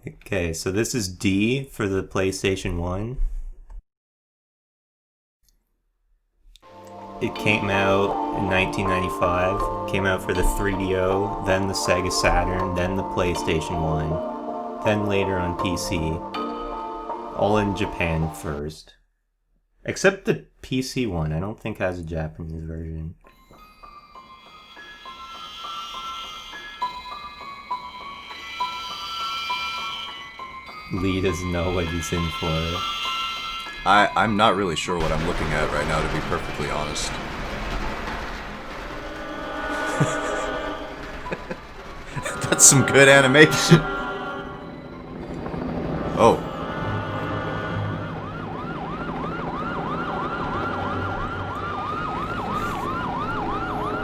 Okay, so this is D for the PlayStation 1. It came out in 1995, came out for the 3DO, then the Sega Saturn, then the PlayStation 1, then later on PC. All in Japan first. Except the PC one, I don't think has a Japanese version. Lee doesn't know what he's in for. I'm not really sure what I'm looking at right now, to be perfectly honest. That's some good animation. Oh.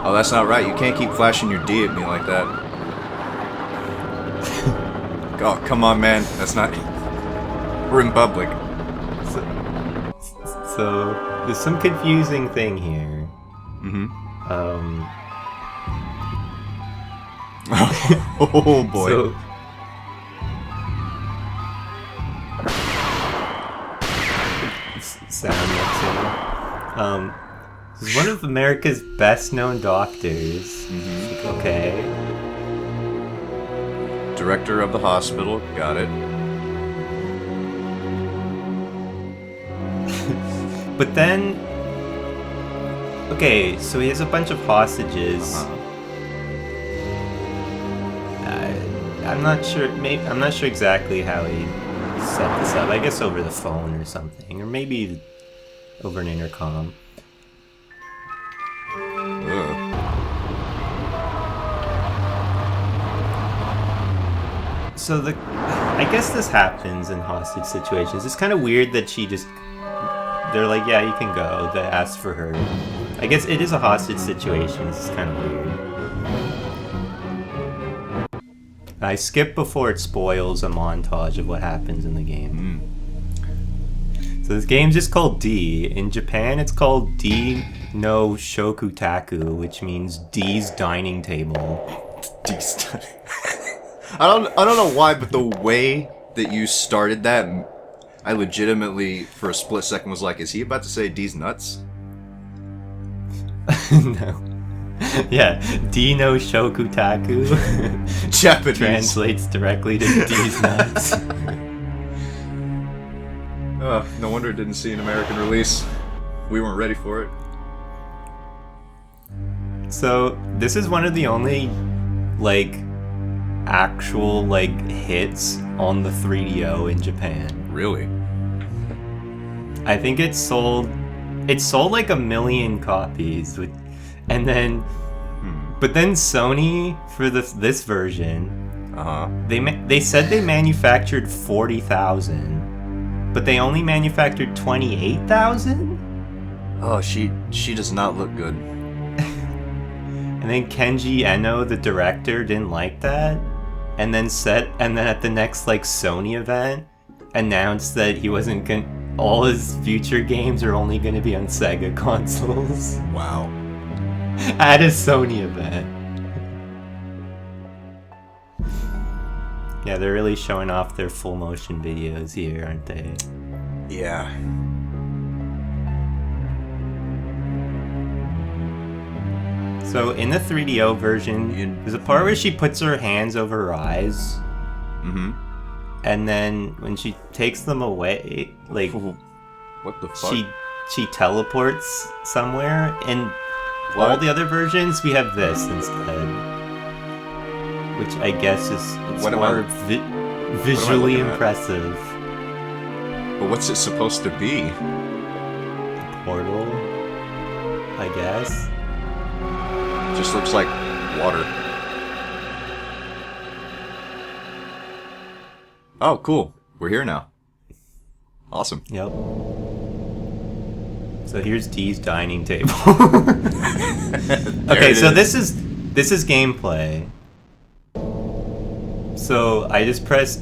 Oh, that's not right. You can't keep flashing your D at me like that. Oh, come on, man. That's not... We're in public. So there's some confusing thing here. Oh boy. So, sound mixing. He's one of America's best-known doctors. Okay. Director of the hospital. Got it. But then, okay, so he has a bunch of hostages. I'm not sure. I'm not sure exactly how he set this up. I guess over the phone or something, or maybe over an intercom. So I guess this happens in hostage situations. It's kind of weird that she just. They're like, yeah, you can go. They asked for her. I guess it is a hostage situation. It's kind of weird. I skip before it spoils a montage of what happens in the game. So this game's just called D. In Japan, it's called D no Shokutaku, which means D's dining table. D's dining. I don't know why, but the way that you started that. I legitimately, for a split second, was like, is he about to say D's nuts? No. Yeah, D no Shokutaku. Japanese. Translates directly to D's nuts. No wonder it didn't see an American release. We weren't ready for it. So, this is one of the only, actual, hits on the 3DO in Japan. Really? I think it sold like 1 million copies, but then Sony for this version, they said they manufactured 40,000, but they only manufactured 28,000. Oh, she does not look good. And then Kenji Eno, the director, didn't like that, and then at the next Sony event, announced that he wasn't all his future games are only going to be on Sega consoles. Wow. At a Sony event. Yeah, they're really showing off their full motion videos here, aren't they? Yeah. So in the 3DO version, there's a part where she puts her hands over her eyes. And then when she takes them away, what the fuck? She teleports somewhere, and all the other versions we have this instead, which I guess is more visually impressive. But what's it supposed to be? A portal, I guess. Just looks like water. Oh, cool. We're here now. Awesome. Yep. So here's D's dining table. Okay, so this is gameplay. So I just press.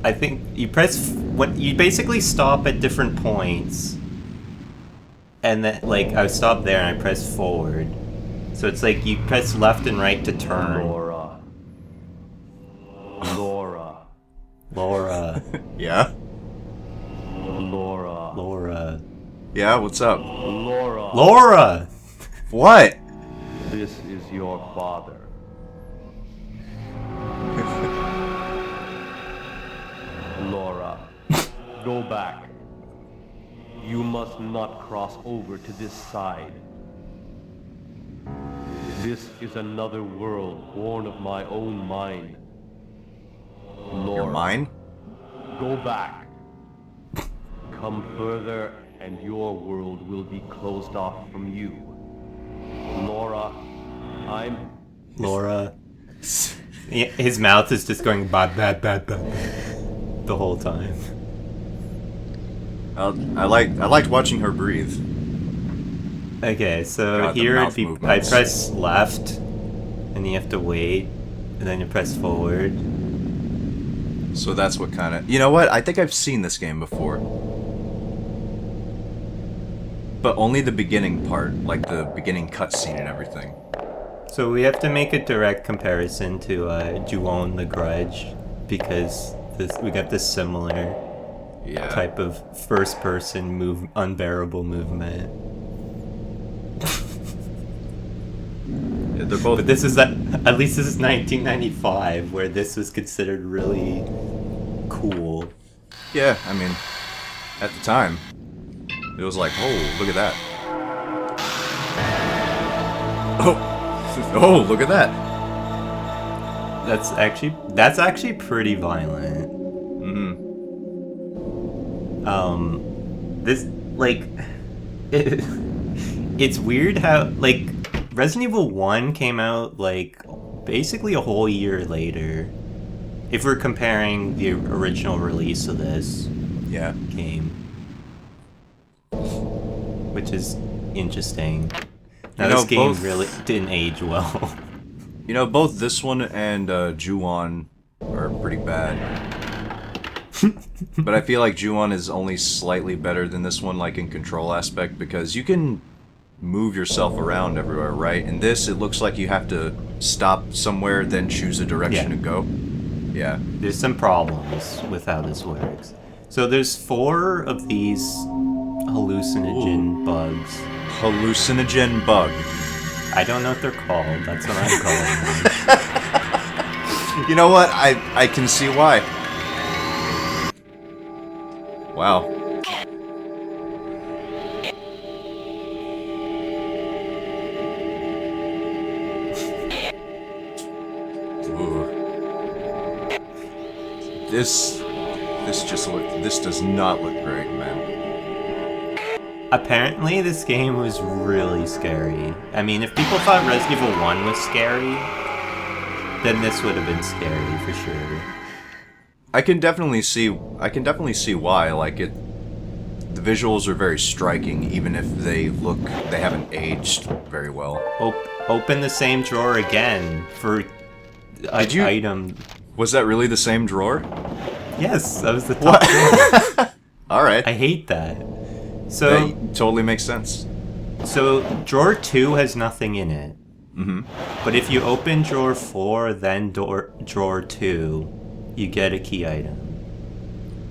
I think you press when you basically stop at different points, and then I would stop there and I press forward. So it's like you press left and right to turn. Laura. Laura. Yeah? Laura. Laura. Yeah, what's up? Laura. Laura! What? This is your father. Laura, go back. You must not cross over to this side. This is another world born of my own mind. Laura, Your mine? go back. Come further and your world will be closed off from you. Laura, I'm... Laura. His mouth is just going bad the whole time. I liked watching her breathe. Okay, so God, the here mouth I movements. press left, and you have to wait, and then you press forward. So that's what kind of... You know what? I think I've seen this game before. But only the beginning part, like the beginning cutscene and everything. So we have to make a direct comparison to Ju-On the Grudge, because we got this similar Yeah. type of first-person unbearable movement. Yeah, they're both... But this is at least this is 1995, where this was considered really cool. Yeah, I mean, at the time, it was like, oh, look at that. Oh, look at that. That's actually pretty violent. This like it's weird how like Resident Evil 1 came out like basically a whole year later. If we're comparing the original release of this Yeah. game, which is interesting. Now You know, this game both- really didn't age well. You know, both this one and Ju-On are pretty bad. But I feel like Ju-On is only slightly better than this one, like in control aspect, because you can move yourself around everywhere, right? In this, it looks like you have to stop somewhere, then choose a direction Yeah. to go. Yeah. There's some problems with how this works. So there's 4 of these hallucinogen bugs. Hallucinogen bug. I don't know what they're called. That's what I'm calling them. You know what? I can see why. Wow. Ooh. This does not look great, man. Apparently, this game was really scary. I mean, if people thought Resident Evil 1 was scary, then this would have been scary for sure. I can definitely see why. Like it, the visuals are very striking, even if they haven't aged very well. Open the same drawer again for Did you- item. Was that really the same drawer? Yes, that was the top drawer. All right, I hate that. So, that totally makes sense. so drawer 2 has nothing in it. Mm-hmm. But if you open drawer 4, then drawer 2, you get a key item.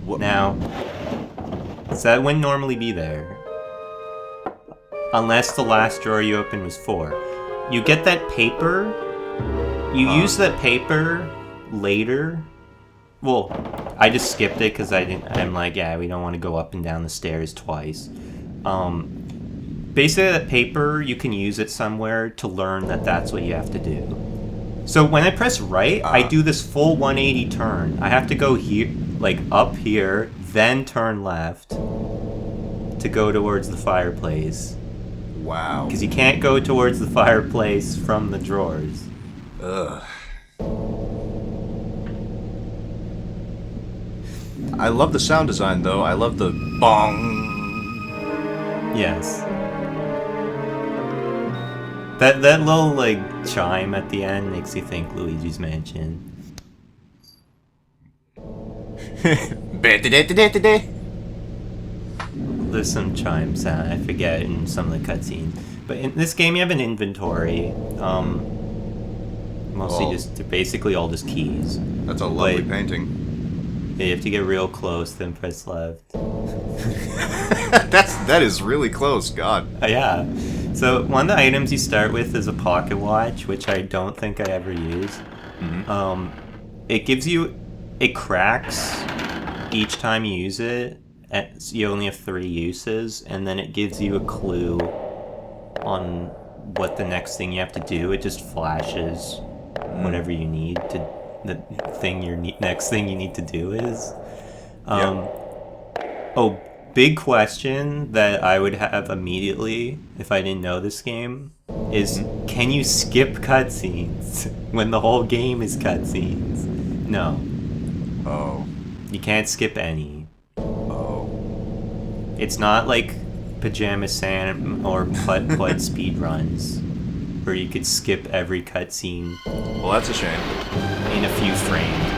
What? Now, so that wouldn't normally be there. Unless the last drawer you opened was 4. You get that paper. You use that paper later. Well, I just skipped it because I'm like, yeah, we don't want to go up and down the stairs twice. Basically, that paper, you can use it somewhere to learn that that's what you have to do. So when I press right, I do this full 180 turn. I have to go here, like up here, then turn left to go towards the fireplace. Wow. Because you can't go towards the fireplace from the drawers. Ugh. I love the sound design, though. I love the bong. Yes. That little, like, chime at the end makes you think Luigi's Mansion. There's some chime sound, I forget, in some of the cutscenes. But in this game, you have an inventory. Mostly Oh. they're basically all just keys. That's a lovely painting. But Yeah, you have to get real close, then press left. That is really close, God. Yeah. So one of the items you start with is a pocket watch, which I don't think I ever use. It gives you... It cracks each time you use it. So you only have 3 uses, and then it gives you a clue on what the next thing you have to do. It just flashes whatever you need to... The thing next thing you need to do is. Oh, big question that I would have immediately if I didn't know this game is, can you skip cutscenes when the whole game is cutscenes? No. Oh. You can't skip any. Oh. It's not like Pajama Sam or Putt speed runs, where you could skip every cutscene Well, that's a shame. in a few frames.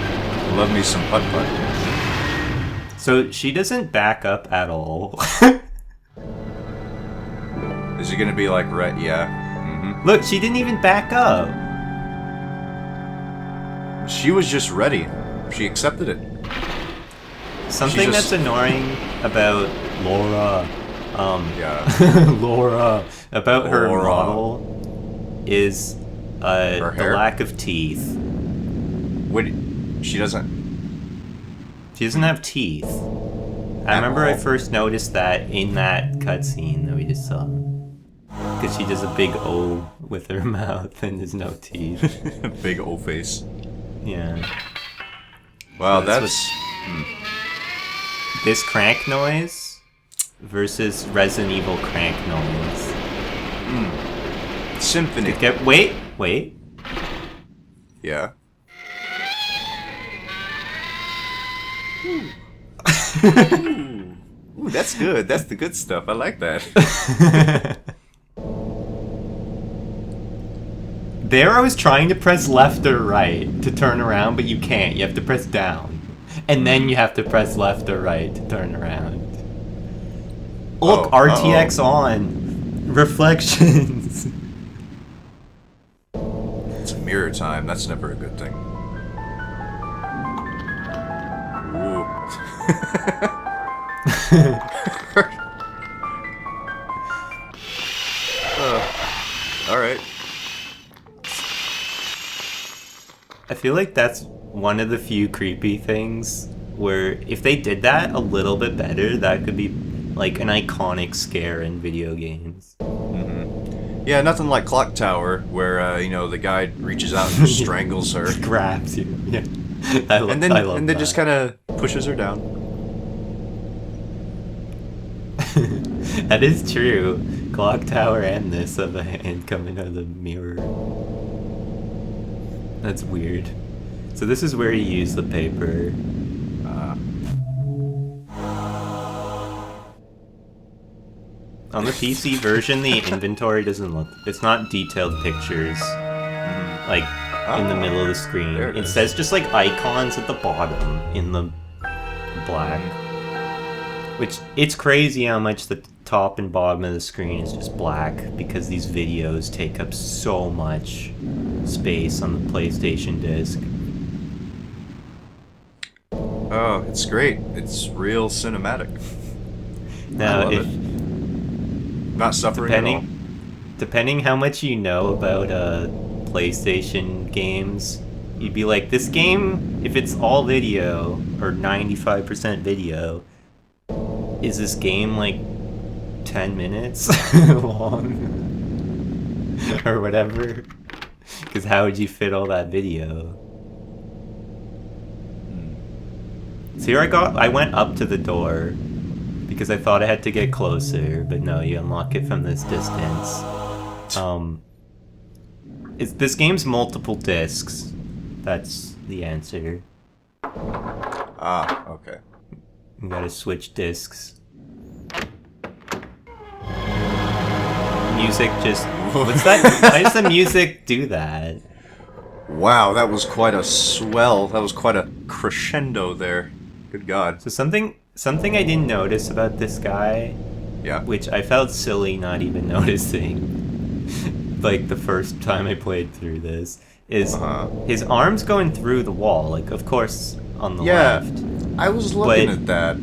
Love me some putt-putt. So she doesn't back up at all. Is it gonna be like, right, yeah. Look, she didn't even back up. She was just ready. She accepted it. Something just- that's annoying about Laura, Yeah. Laura, about her Laura. model is Her the hair? lack of teeth. What? She doesn't... She doesn't have teeth. I remember I first noticed that in that cutscene that we just saw. Because she does a big O with her mouth and there's no teeth. Big O face. Yeah. Wow, So that's... This crank noise versus Resident Evil crank noise. Symphony. Wait. Yeah. Ooh, that's good. That's the good stuff. I like that. There I was trying to press left or right to turn around, but you can't. You have to press down. And then you have to press left or right to turn around. Look, RTX on. Reflections. It's mirror time. That's never a good thing. Ooh. All right. I feel like that's one of the few creepy things where if they did that a little bit better, that could be like an iconic scare in video games. Yeah, nothing like Clock Tower, where you know, the guy reaches out and just strangles her, Grabs you. Yeah. I love and then that. just kind of pushes her down. That is true. Clock Tower and this have a hand coming out of the mirror. That's weird. So this is where you use the paper. On the PC version, the inventory doesn't look... It's not detailed pictures, like, in the middle of the screen. There it It is. says just, like, icons at the bottom in the black. Which, it's crazy how much the top and bottom of the screen is just black, because these videos take up so much space on the PlayStation disc. Oh, it's great. It's real cinematic. Now, love if... Not suffering at all. Depending how much you know about PlayStation games, you'd be like, this game, if it's all video, or 95% video, is this game like 10 minutes long? Or whatever? Because how would you fit all that video? So here I went up to the door, because I thought I had to get closer, but no, you unlock it from this distance. This game's multiple discs. That's the answer. Ah, okay. You gotta switch discs. Music just... What's that? Why does the music do that? Wow, that was quite a swell. That was quite a crescendo there. Good God. So something I didn't notice about this guy, Yeah. which I felt silly not even noticing, like the first time I played through this, is his arms going through the wall, like of course on the Yeah. left. I was looking But at that.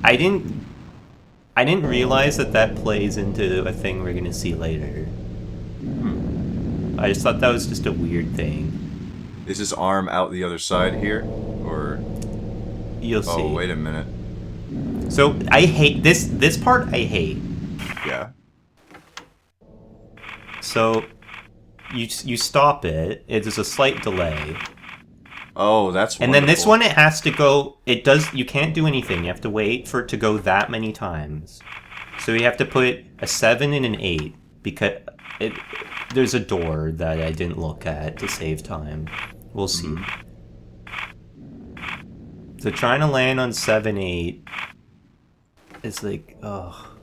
I didn't realize that plays into a thing we're gonna see later. I just thought that was just a weird thing. Is his arm out the other side here? Or... You'll see. Oh, wait a minute. So, I hate this part I hate. Yeah. So, you stop it, it's a slight delay. Oh, that's wonderful. And then this one, it has to go, you can't do anything, you have to wait for it to go that many times. So you have to put a 7 and an 8, because there's a door that I didn't look at to save time. We'll see. So trying to land on 7, 8 is like, oh,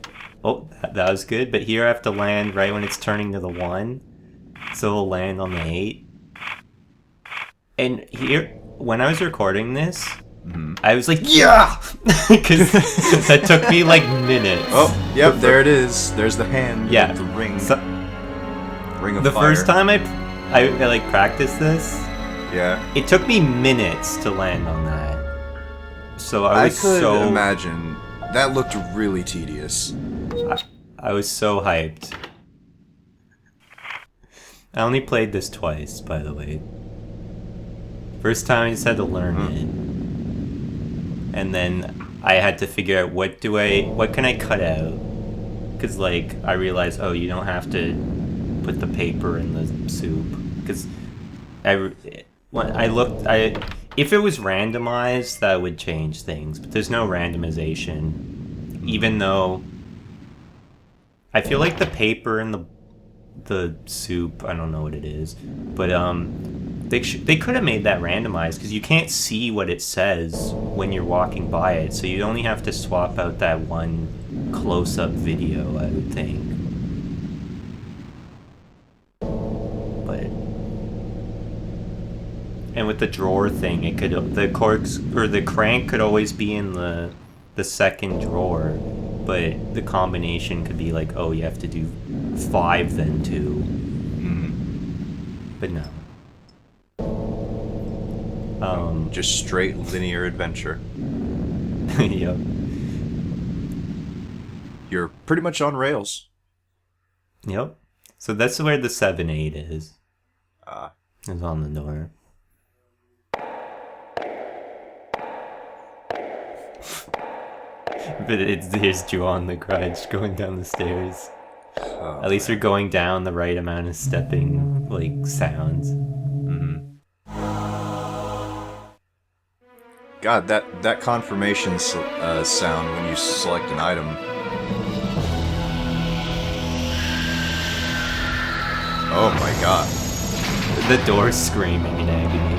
that was good, but here I have to land right when it's turning to the 1, so it'll land on the 8. And here, when I was recording this, I was like, yeah! Because that took me like minutes. Oh, yep, there it is. There's the hand. Yeah. The ring. Ring of the fire. first time I like practiced this, yeah, it took me minutes to land on that. So I could imagine that looked really tedious. I was so hyped. I only played this twice, by the way. First time I just had to learn it. And then I had to figure out what can I cut out? Because like I realized, oh, you don't have to put the paper in the soup. Because if it was randomized, that would change things. But there's no randomization. Even though I feel like the paper in the soup, I don't know what it is, but they could have made that randomized because you can't see what it says when you're walking by it, so you only have to swap out that one close-up video, I would think. But and with the drawer thing, the crank could always be in the second drawer, but the combination could be like, oh, you have to do 5 then 2. But no. Just straight linear adventure. Yep. You're pretty much on rails. Yep. So that's where the 7-8 is. Is on the door. But here's Juan the Grudge going down the stairs. Oh, At least they're going down the right amount of stepping, like, sounds. God, that confirmation sound when you select an item. Oh my god. The door's screaming in agony.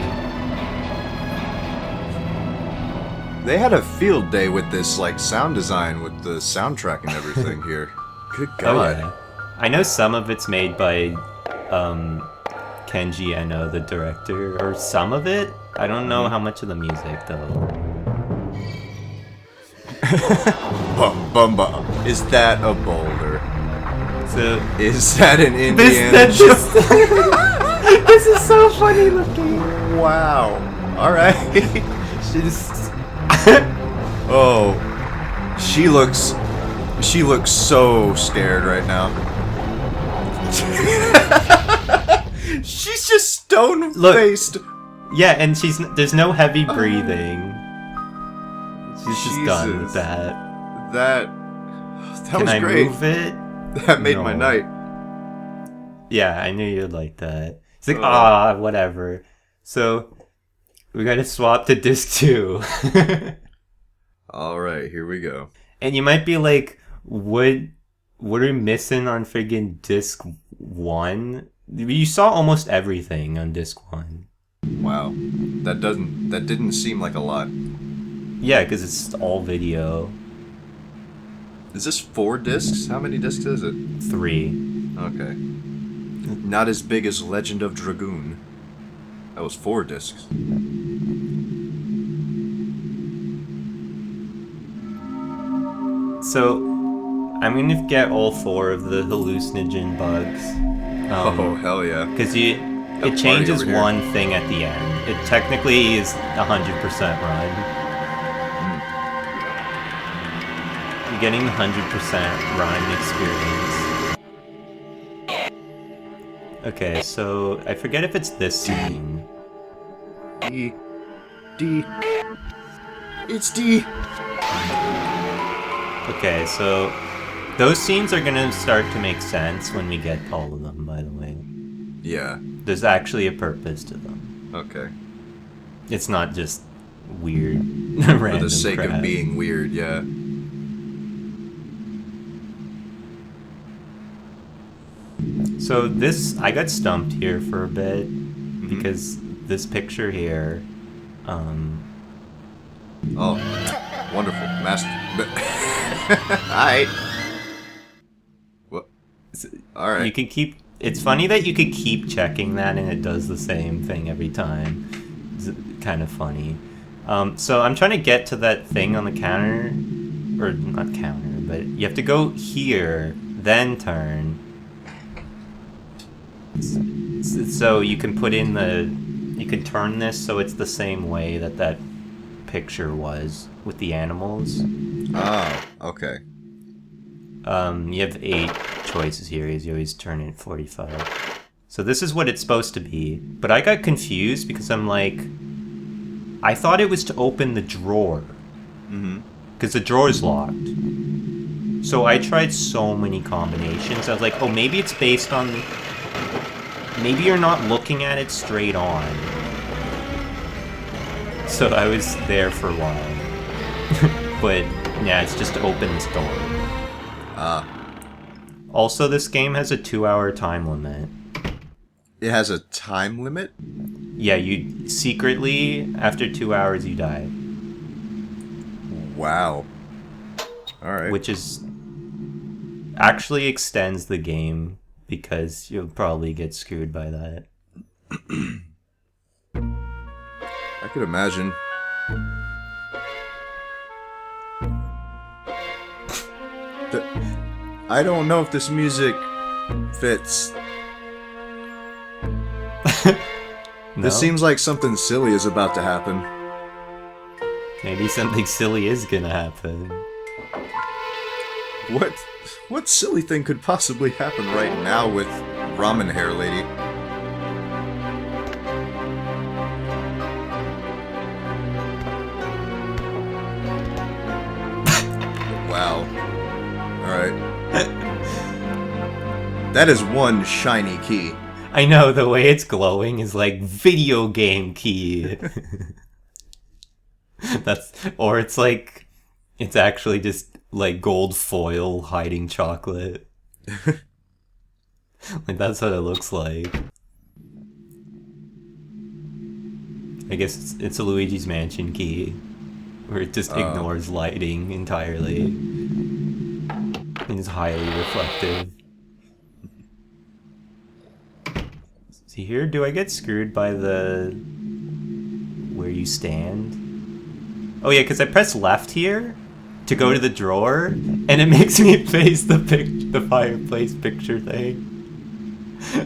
They had a field day with this, like, sound design with the soundtrack and everything here. Good god. Oh, yeah. I know some of it's made by Kenji Eno, the director, or some of it. I don't know how much of the music, though. Bum bum bum. Is that a boulder? So Is that an Indiana? this is so funny looking. Wow. Alright. She's Oh. She looks so scared right now. She's just stone-faced. yeah, and there's no heavy breathing. She's just done with Jesus. that. That Can was I great. move it? That made my No. night. Yeah, I knew you'd like that. It's like, whatever. So, we gotta swap to disc 2. Alright, here we go. And you might be like, what are we missing on friggin' disc 1? You saw almost everything on disc 1. Wow. That didn't seem like a lot. Yeah, because it's all video. Is this 4 discs? How many discs is it? 3. Okay. Not as big as Legend of Dragoon. That was 4 discs. So, I'm gonna get all 4 of the hallucinogen bugs. Oh, hell yeah. Because It changes one thing at the end. It technically is 100% run. You're getting the 100% run experience. Okay, so I forget if it's this scene. D. It's D. Okay, so those scenes are gonna start to make sense when we get all of them, by the way. Yeah. There's actually a purpose to them. Okay. It's not just weird, random For the sake crap. of being weird, yeah. So this, I got stumped here for a bit, because this picture here, Oh, wonderful. Master. Alright. What? Alright. you can keep, it's funny that you could keep checking that and it does the same thing every time. It's kind of funny. So I'm trying to get to that thing on the counter, or not counter, but you have to go here, then turn. So you can put in you can turn this so it's the same way that picture was with the animals. Oh, okay. You have 8 choices here, as you always turn it 45. So this is what it's supposed to be, but I got confused because I'm like, I thought it was to open the drawer. Because the drawer's locked. So I tried so many combinations. I was like, oh, maybe it's based on... Maybe you're not looking at it straight on. So I was there for a while. But, yeah, it's just to open this door. Also, this game has a 2-hour time limit. It has a time limit? Yeah, you secretly, after 2 hours, you die. Wow. Alright. Which is... actually extends the game, because you'll probably get screwed by that. I could imagine. I don't know if this music fits. No? This seems like something silly is about to happen. Maybe something silly is gonna happen. What silly thing could possibly happen right now with Ramen Hair Lady? Wow. Alright. That is one shiny key. I know, the way it's glowing is like video game key. Or it's like, it's actually just like gold foil hiding chocolate. Like, that's what it looks like. I guess it's a Luigi's Mansion key, where it just ignores lighting entirely. And is highly reflective. See here, do I get screwed by where you stand? Oh yeah, because I press left here to go to the drawer, and it makes me face the fireplace picture thing.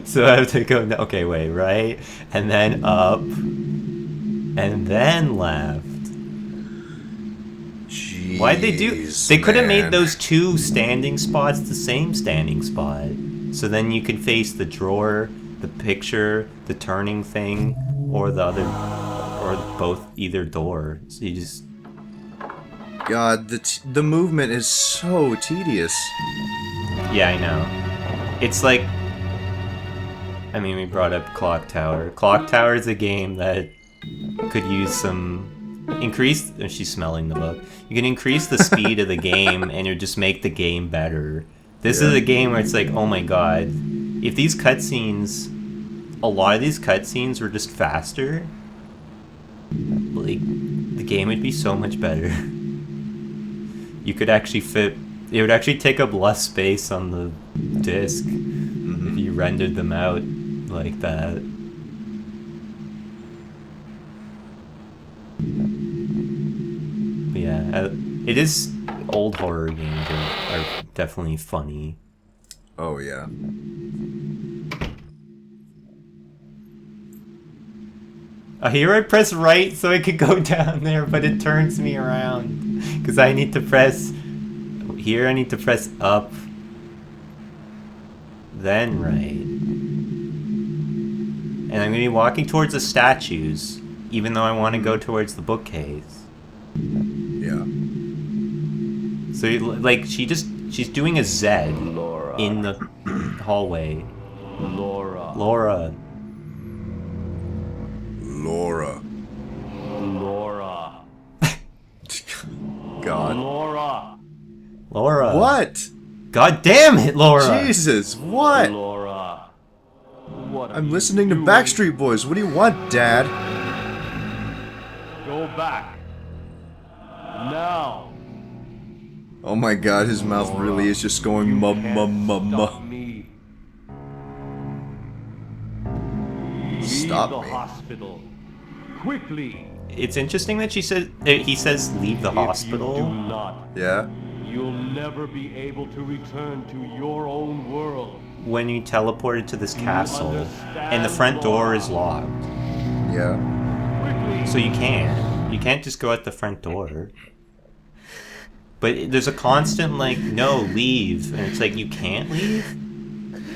So I have to go, okay, wait, right? And then up, and then left. Jeez, Why'd they do... They could have made man. those 2 standing spots the same standing spot. So then you can face the drawer, the picture, the turning thing, or the other... Or both, either door. So you just... God, the movement is so tedious. Yeah, I know. It's like... I mean, we brought up Clock Tower. Clock Tower is a game that could use some... Increase... Oh, she's smelling the book. You can increase the speed of the game and it'll just make the game better. This is a game where it's like, oh my god. If these cutscenes... A lot of these cutscenes were just faster... Like, the game would be so much better. You could actually fit... It would actually take up less space on the disc if you rendered them out like that. But yeah, it is... Old horror games are definitely funny. Oh, yeah. Here I press right so I could go down there, but it turns me around. Because I need to press... Here I need to press up. Then right. And I'm going to be walking towards the statues, even though I want to go towards the bookcase. Yeah. So, like, she's doing a Z Laura. in the hallway. Laura. Laura. Laura. Laura. God. Laura. Laura. What? God damn it, Laura! Jesus, what? Laura. What are I'm you listening to doing? Backstreet Boys. What do you want, Dad? Go back. Now. Oh my God, his mouth really is just going You mum can't mum mum stop mum. me. Stop Leave the me. hospital. Quickly. It's interesting that he says leave the If you do hospital. not, Yeah? you'll never be able to return to your own world. When you teleported to this castle, understand, and the front door Laura? is locked. Yeah. Quickly. So you can't just go out the front door. But there's a constant, like, no, leave. And it's like, you can't leave?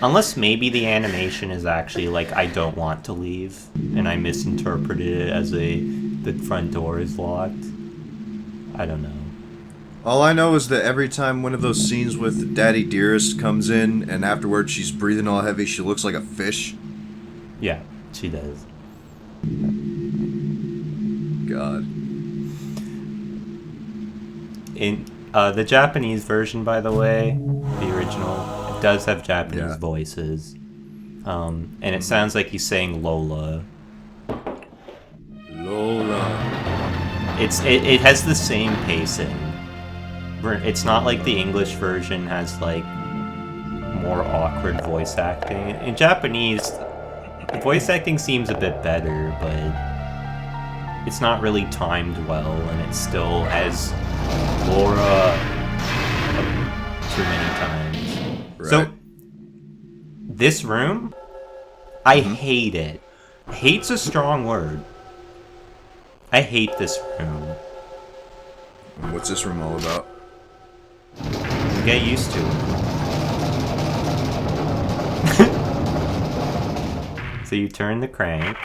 Unless maybe the animation is actually like, I don't want to leave. And I misinterpreted it as the front door is locked. I don't know. All I know is that every time one of those scenes with Daddy Dearest comes in, and afterwards she's breathing all heavy, she looks like a fish. Yeah, she does. God. In the Japanese version, by the way, the original, it does have Japanese voices. And it sounds like he's saying Lola. Lola. It has the same pacing. It's not like the English version has like more awkward voice acting. In Japanese, the voice acting seems a bit better, but it's not really timed well, and it still has Laura too many times. Right. So this room, I hate it. Hate's a strong word. I hate this room. What's this room all about? Get used to it. So you turn the crank.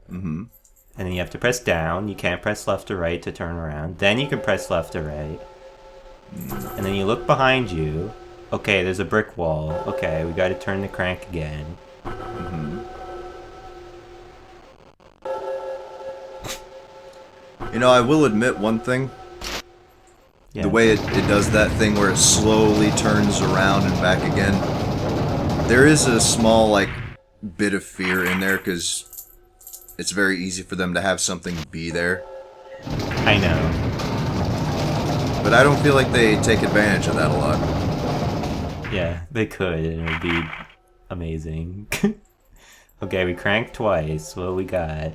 Mm-hmm. And then you have to press down. You can't press left or right to turn around. Then you can press left or right. And then you look behind you. Okay, there's a brick wall. Okay, we gotta turn the crank again. Mm-hmm. You know, I will admit one thing. Yeah. The way it does that thing where it slowly turns around and back again. There is a small, like, bit of fear in there, because it's very easy for them to have something be there. I know. But I don't feel like they take advantage of that a lot. Yeah, they could, and it would be amazing. Okay, we cranked twice. What we got?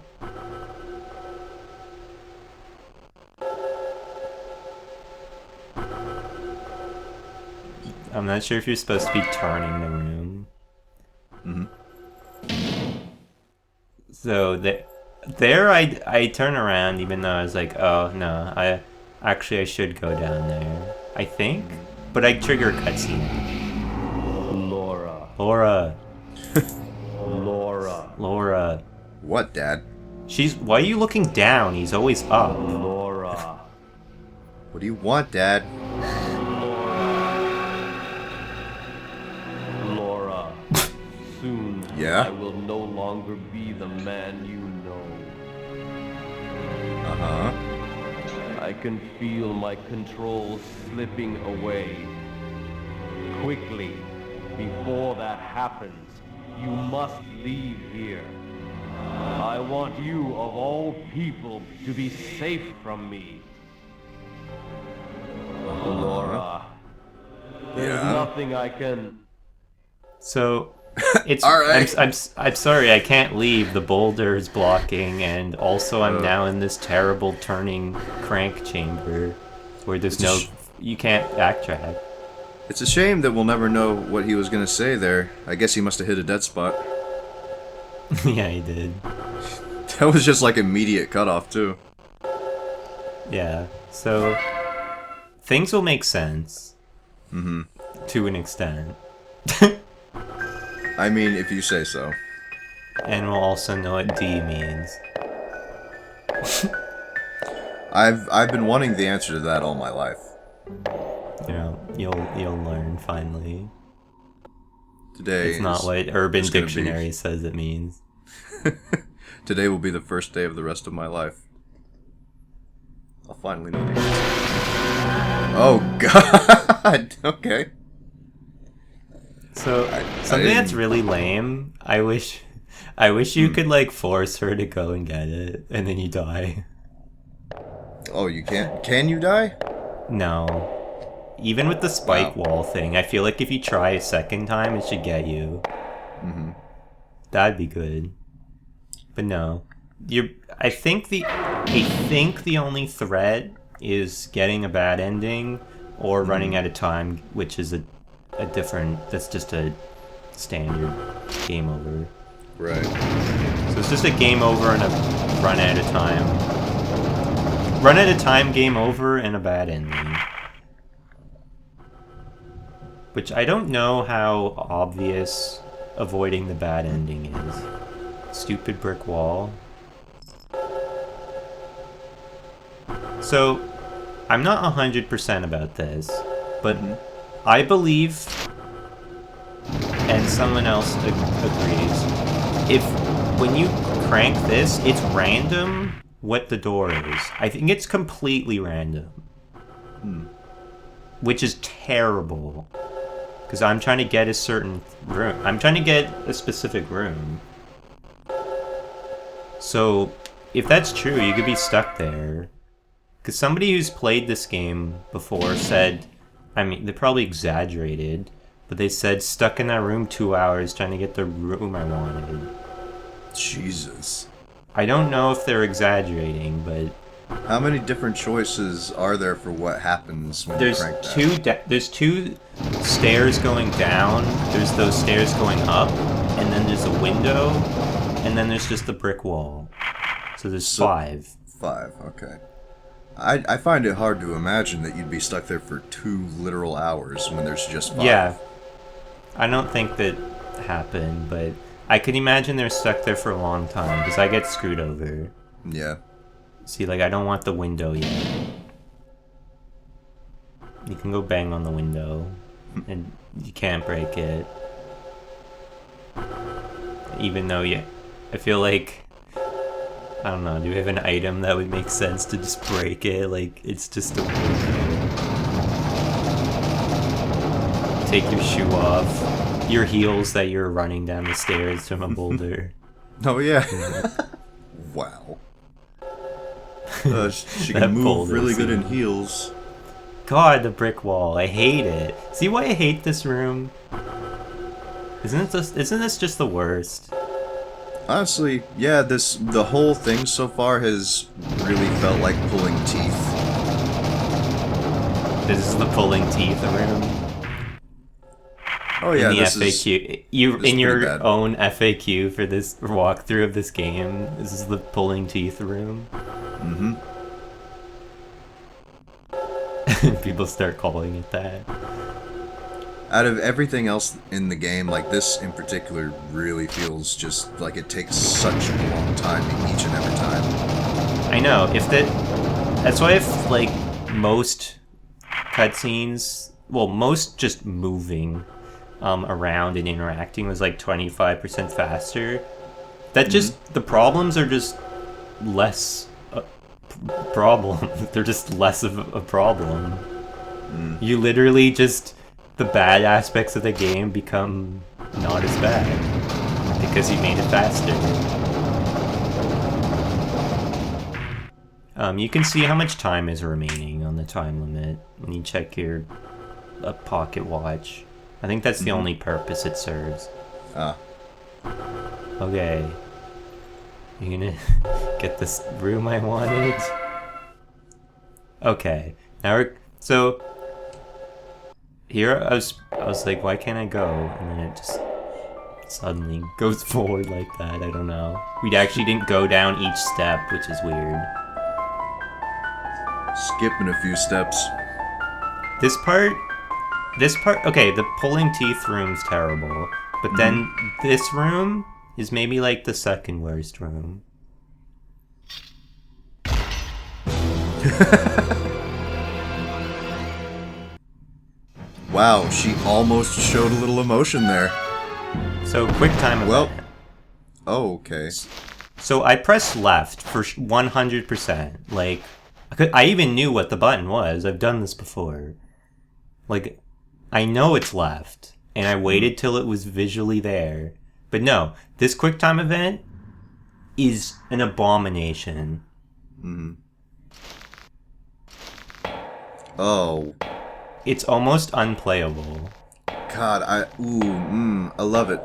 I'm not sure if you're supposed to be turning the room. Mm-hmm. So there I turn around, even though I was like, oh no, I should go down there. I think, but I trigger a cutscene. Laura. Laura. Laura. Laura. What, Dad? Why are you looking down? He's always up. Laura. What do you want, Dad? Laura. Soon, Yeah? I will no longer be the man you know. Uh-huh. I can feel my control slipping away. Quickly, before that happens, you must leave here. I want you, of all people, to be safe from me. Laura, there's Yeah? nothing I can... So it's All right. I'm sorry, I can't leave. The boulder is blocking, and also I'm now in this terrible turning crank chamber where there's no you can't backtrack. It's a shame that we'll never know what he was gonna say there. I guess he must have hit a dead spot. Yeah, he did. That was just like immediate cutoff too. Yeah, so things will make sense. Mm-hmm. To an extent. I mean, if you say so. And we'll also know what D means. I've been wanting the answer to that all my life. You know, you'll learn finally. Today it's not what Urban it's gonna Dictionary says it means. Today will be the first day of the rest of my life. I'll finally know the answer. Oh God. Okay. So something that's really lame. I wish you could like force her to go and get it, and then you die. Oh, you can't? Can you die? No. Even with the spike wall thing, I feel like if you try a second time, it should get you. Mm-hmm. That'd be good. But no. I think the only threat is getting a bad ending or running out of time, which is that's just a standard game over. Right. So it's just a game over and a run out of time. Run out of time, game over, and a bad ending. Which I don't know how obvious avoiding the bad ending is. Stupid brick wall. So, I'm not 100% about this, but I believe, and someone else agrees, when you crank this, it's random what the door is. I think it's completely random. Which is terrible. Because I'm trying to get a certain room. I'm trying to get a specific room. So, if that's true, you could be stuck there. Because somebody who's played this game before said, I mean, they probably exaggerated, but they said stuck in that room 2 hours trying to get the room I wanted. Jesus. I don't know if they're exaggerating, but... How many different choices are there for what happens when you crank that? There's two stairs going down, there's those stairs going up, and then there's a window, and then there's just the brick wall. So there's 5. 5, okay. I find it hard to imagine that you'd be stuck there for 2 literal hours when there's just 5. Yeah. I don't think that happened, but I could imagine they're stuck there for a long time, because I get screwed over. Yeah. See, like, I don't want the window yet. You can go bang on the window, and you can't break it. Even though, I feel like... I don't know, do we have an item that would make sense to just break it? Like, it's just a window. Take your shoe off. Your heels that you're running down the stairs from a boulder. Oh, yeah. Wow. She can move really good in heels. God, the brick wall. I hate it. See why I hate this room? Isn't this just the worst? Honestly, yeah, the whole thing so far has really felt like pulling teeth. This is the pulling teeth room. Oh yeah, in the this FAQ, is in your bad. own FAQ for this walkthrough of this game, this is the pulling teeth room. Mm-hmm. People start calling it that. Out of everything else in the game, like this in particular really feels just like it takes such a long time each and every time. I know, that's why if like most cutscenes, well, most just moving around and interacting was like 25% faster, that just, the problems are just less problem. They're just less of a problem. You literally just, the bad aspects of the game become not as bad because you made it faster. You can see how much time is remaining on the time limit when you check your pocket watch. I think that's the only purpose it serves. Okay. You gonna get this room I wanted? Okay. Now so here I was like, why can't I go? And then suddenly goes forward like that. I don't know. We actually didn't go down each step, which is weird. Skipping a few steps. This part, okay, the pulling teeth room's terrible, but then this room is maybe like the second worst room. Wow, she almost showed a little emotion there. So, quick time event. Well, oh, okay. So I pressed left for 100%. Like, I even knew what the button was. I've done this before. Like, I know it's left, and I waited till it was visually there. But no, this QuickTime event is an abomination. Oh. It's almost unplayable. God, I love it.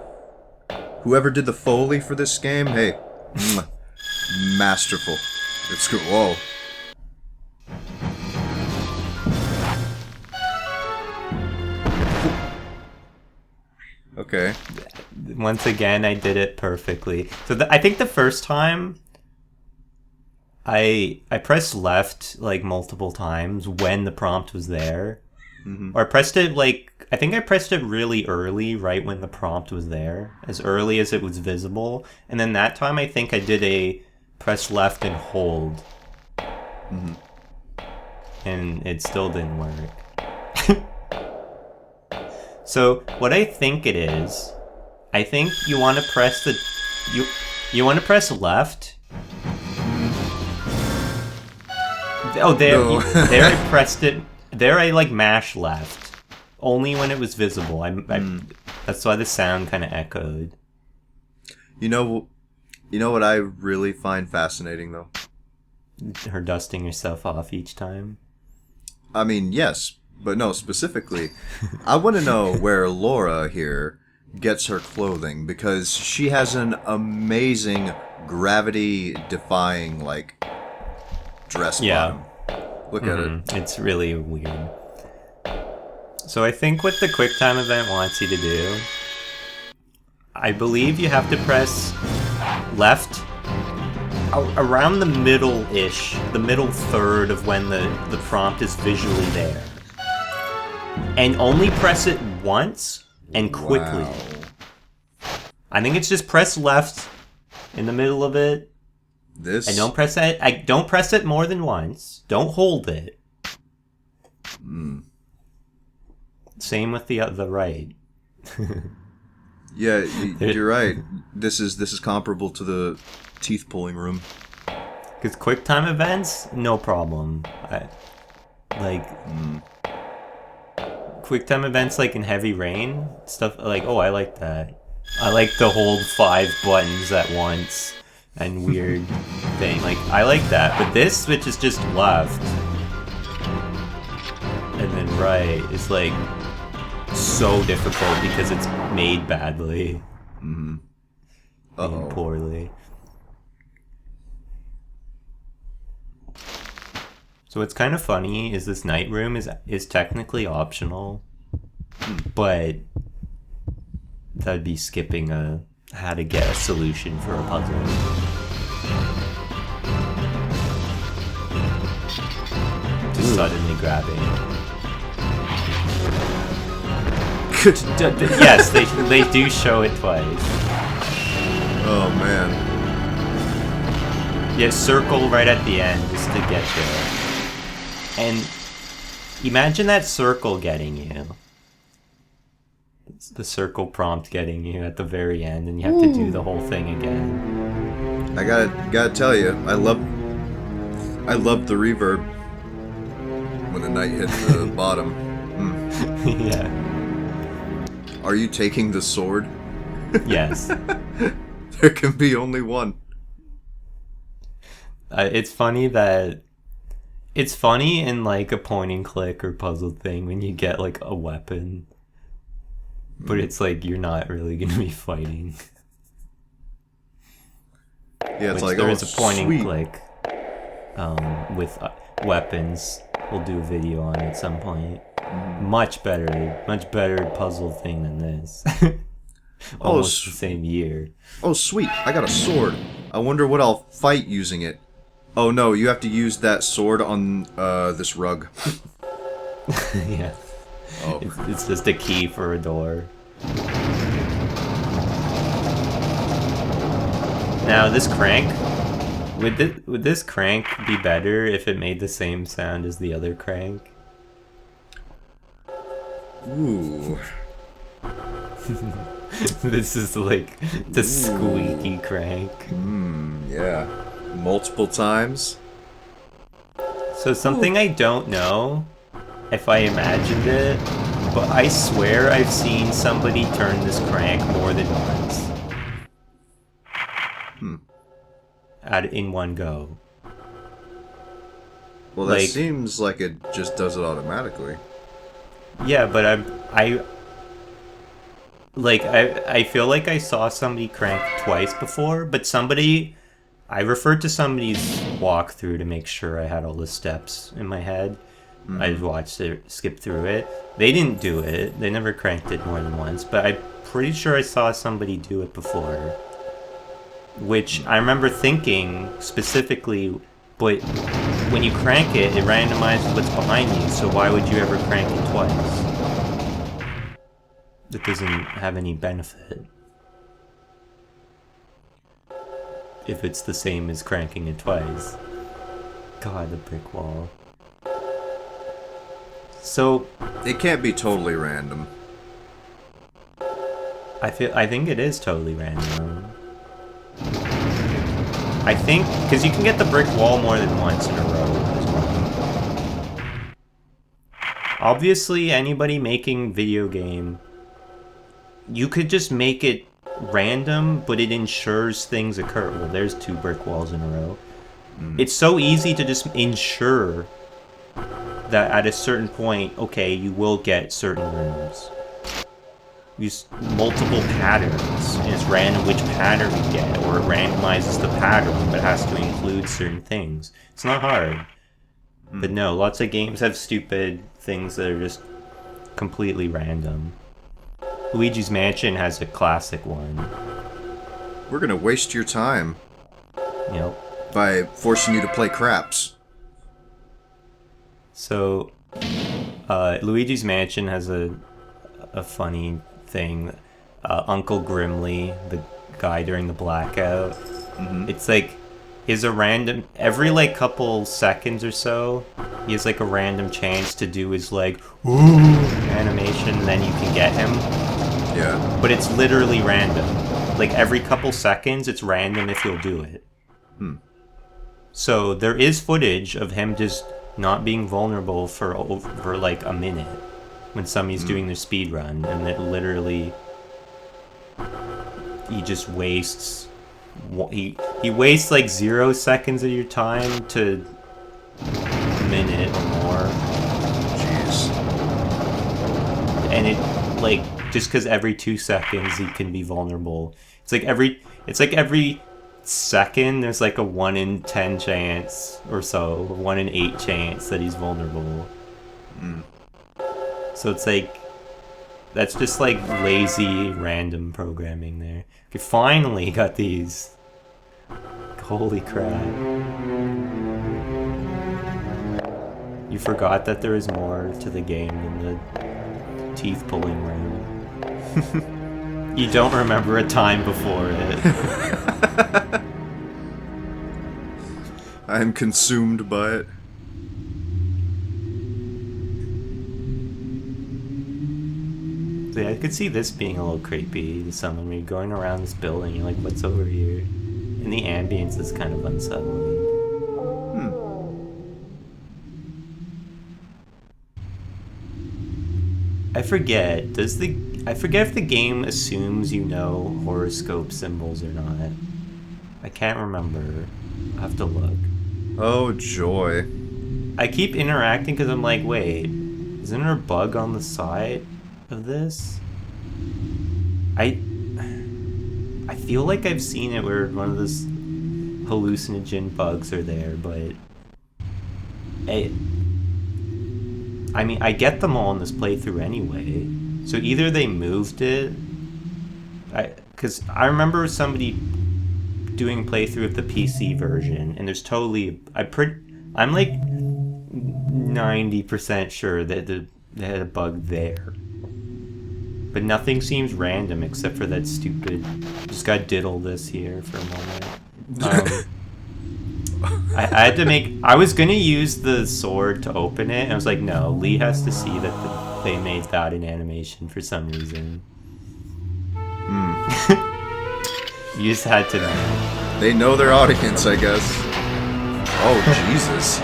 Whoever did the Foley for this game, hey, masterful. It's good. Whoa. Okay. Once again, I did it perfectly. So I think the first time, I pressed left like multiple times when the prompt was there. Or I pressed it I think I pressed it really early, right when the prompt was there, as early as it was visible. And then that time I think I did a press left and hold. And it still didn't work. So what I think it is, I think you want to press the you want to press left. Oh, there, No. there I pressed it. There I like mashed left, only when it was visible. That's why the sound kind of echoed. You know what I really find fascinating though? Her dusting herself off each time. I mean, yes, but no, specifically, I want to know where Laura here gets her clothing, because she has an amazing gravity-defying, like, dress bottom. Look at it. It's really weird. So I think what the QuickTime event wants you to do, I believe you have to press left around the middle-ish, the middle third of when the prompt is visually there. And only press it once and quickly. Wow. I think it's just press left in the middle of it. This... I don't press it. I don't press it more than once. Don't hold it. Same with the right. Yeah, you're right. This is comparable to the teeth pulling room. Because QuickTime events, no problem. QuickTime events like in Heavy Rain, stuff like, oh, I like that. I like to hold 5 buttons at once and weird thing. Like, I like that. But this switch is just left. And then right is like so difficult because it's made badly. Made poorly. So what's kind of funny is this night room is technically optional, but that'd be skipping how to get a solution for a puzzle. Just suddenly grabbing. Yes, they do show it twice. Oh man. Yeah, circle right at the end just to get you. And imagine that circle getting you. It's the circle prompt getting you at the very end, and you have to do the whole thing again. I gotta tell you, I love the reverb when the knight hits the bottom. Yeah. Are you taking the sword? Yes. There can be only one. It's funny in like a point and click or puzzle thing when you get like a weapon, but it's like you're not really gonna be fighting. Yeah, it's like there is a point sweet. and click with weapons. We'll do a video on it at some point. Much better puzzle thing than this. almost the same year. Oh, sweet. I got a sword. I wonder what I'll fight using it. Oh, no. You have to use that sword on this rug. Yeah. Oh. It's just a key for a door. Now, this crank... Would this crank be better if it made the same sound as the other crank? Ooh. This is like the squeaky crank. Yeah. Multiple times? So something I don't know if I imagined it, but I swear I've seen somebody turn this crank more than once. In one go. Well, that seems like it just does it automatically. Yeah, but I feel like I saw somebody crank twice before, but I referred to somebody's walkthrough to make sure I had all the steps in my head. I watched it, skip through it. They didn't do it. They never cranked it more than once, but I'm pretty sure I saw somebody do it before. Which I remember thinking specifically, but when you crank it, it randomizes what's behind you, so why would you ever crank it twice? That doesn't have any benefit. If it's the same as cranking it twice. God, the brick wall. So... It can't be totally random. I think it is totally random. I think, because you can get the brick wall more than once in a row as well. Obviously, anybody making video game, you could just make it random, but it ensures things occur. Well, there's 2 brick walls in a row. It's so easy to just ensure that at a certain point, okay, you will get certain rooms. Use multiple patterns, and it's random which pattern you get, or it randomizes the pattern, but it has to include certain things. It's not hard. But no, lots of games have stupid things that are just completely random. Luigi's Mansion has a classic one. We're gonna waste your time. Yep. By forcing you to play craps. So, Luigi's Mansion has a funny thing. Uncle Grimly, the guy during the blackout, it's like, is a random, every like couple seconds or so, he has like a random chance to do his like, ooh, animation, and then you can get him. Yeah. But it's literally random. Like every couple seconds, it's random if you'll do it. So there is footage of him just not being vulnerable for over like a minute when somebody's doing their speed run, and it literally he just wastes he wastes like 0 seconds of your time to a minute or more. Jeez. And it like just because every 2 seconds he can be vulnerable. It's like every second there's like a 1 in 10 chance or so, or 1 in 8 chance that he's vulnerable. So it's like, that's just like lazy random programming there. Okay, finally got these. Holy crap. You forgot that there is more to the game than the teeth pulling room. You don't remember a time before it. I'm consumed by it. So yeah, I could see this being a little creepy to someone when you're going around this building, you're like, what's over here? And the ambience is kind of unsettling. I forget if the game assumes you know horoscope symbols or not. I can't remember. I have to look. Oh, joy. I keep interacting because I'm like, wait, isn't there a bug on the side of this? I feel like I've seen it where one of those hallucinogen bugs are there, but I mean, I get them all in this playthrough anyway. So either they moved it, Because I remember somebody doing a playthrough of the PC version, and there's totally I'm like 90% sure that they had a bug there. But nothing seems random except for that stupid. Just got diddle this here for a moment. I had to make. I was gonna use the sword to open it, and I was like, no, Lee has to see that they made that in animation for some reason. You just had to know. They know their audience, I guess. Oh, Jesus.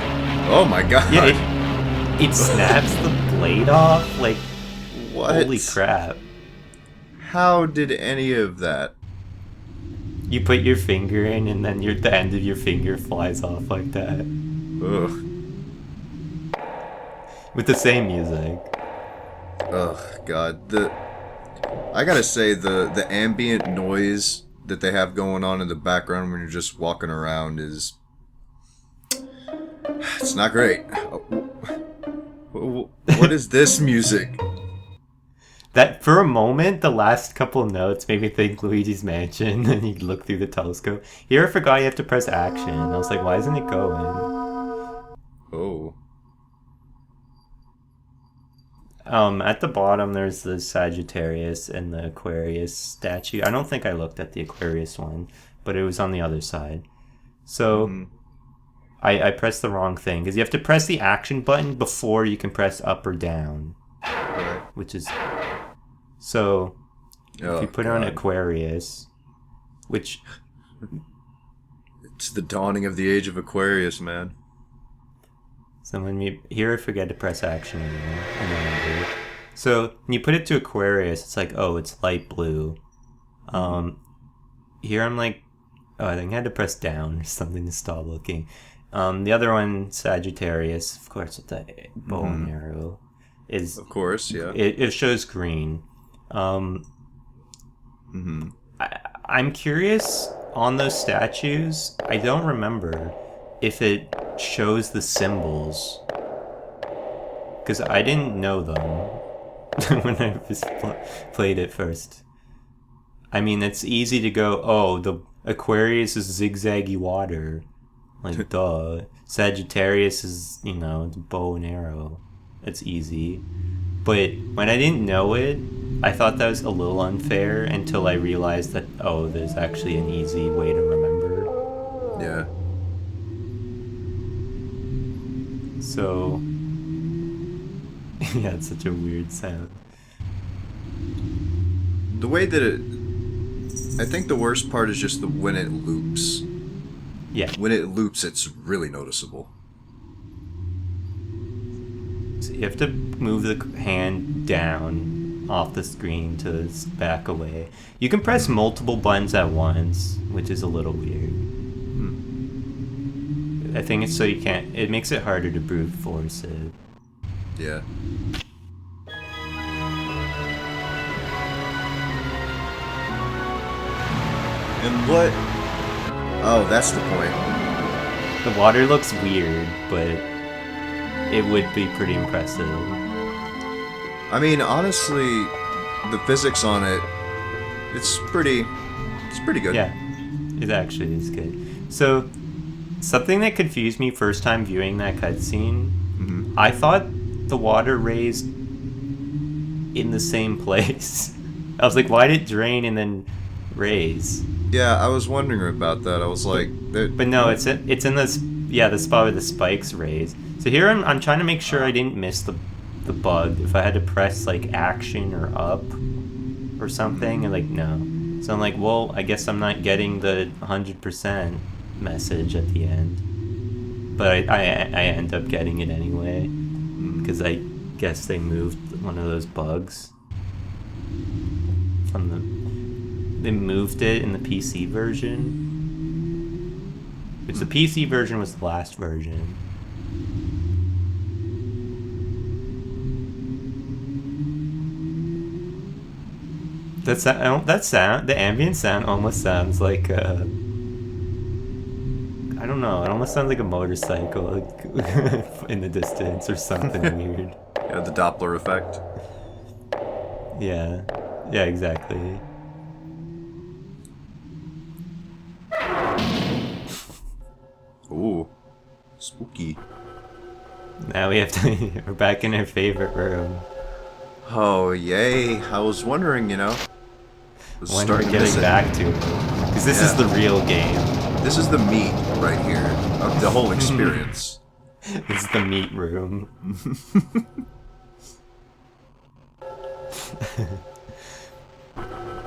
Oh my god. Yeah, it snaps the blade off. Like, what? Holy crap. How did any of that? You put your finger in, and then the end of your finger flies off like that. Ugh. With the same music. Ugh, God. I gotta say, the ambient noise that they have going on in the background when you're just walking around is... It's not great. What is this music? That, for a moment, the last couple of notes made me think Luigi's Mansion, and you look through the telescope. Here I forgot you have to press action. I was like, why isn't it going? Oh. At the bottom, there's the Sagittarius and the Aquarius statue. I don't think I looked at the Aquarius one, but it was on the other side. So, I pressed the wrong thing, because you have to press the action button before you can press up or down. Right. Which is... So, if you put on Aquarius, which... It's the dawning of the age of Aquarius, man. So here I forget to press action anymore. And then I do. So, when you put it to Aquarius, it's like, oh, it's light blue. Here I'm like, oh, I think I had to press down or something to stop looking. The other one, Sagittarius, of course, with the bow and arrow, is... Of course, yeah. It shows green. I'm curious on those statues. I don't remember if it shows the symbols, because I didn't know them when I just played it first. I mean, it's easy to go, oh, the Aquarius is zigzaggy water, like duh. Sagittarius is, the bow and arrow. It's easy. But when I didn't know it, I thought that was a little unfair until I realized that, oh, there's actually an easy way to remember. Yeah. So, yeah, it's such a weird sound. The way that I think the worst part is just when it loops. Yeah. When it loops, it's really noticeable. So you have to move the hand down off the screen to back away. You can press multiple buttons at once, which is a little weird. I think it's so you can't... It makes it harder to brute force it. Yeah. And what... Oh, that's the point. The water looks weird, but it would be pretty impressive. I mean, honestly, the physics on it, it's pretty good. Yeah, it actually is good. So, something that confused me first time viewing that cutscene, I thought the water raised in the same place. I was like, why did it drain and then raise? Yeah, I was wondering about that. I was like... But no, it's in the spot where the spikes raise. So here I'm trying to make sure I didn't miss the bug. If I had to press, like, action or up or something, and, like, no. So I'm like, well, I guess I'm not getting the 100% message at the end. But I end up getting it anyway. Because I guess they moved one of those bugs from the... They moved it in the PC version. Which the PC version was the last version. The ambient sound almost sounds like I don't know, it almost sounds like a motorcycle in the distance or something weird. Yeah, the Doppler effect. Yeah, exactly. Spooky. Now we have to... We're back in our favorite room. Oh, yay. I was wondering, you know. Was When we're starting to miss getting it. back to it. Because this is Yeah. the real game. This is the meat right here of the whole experience. This is the meat room.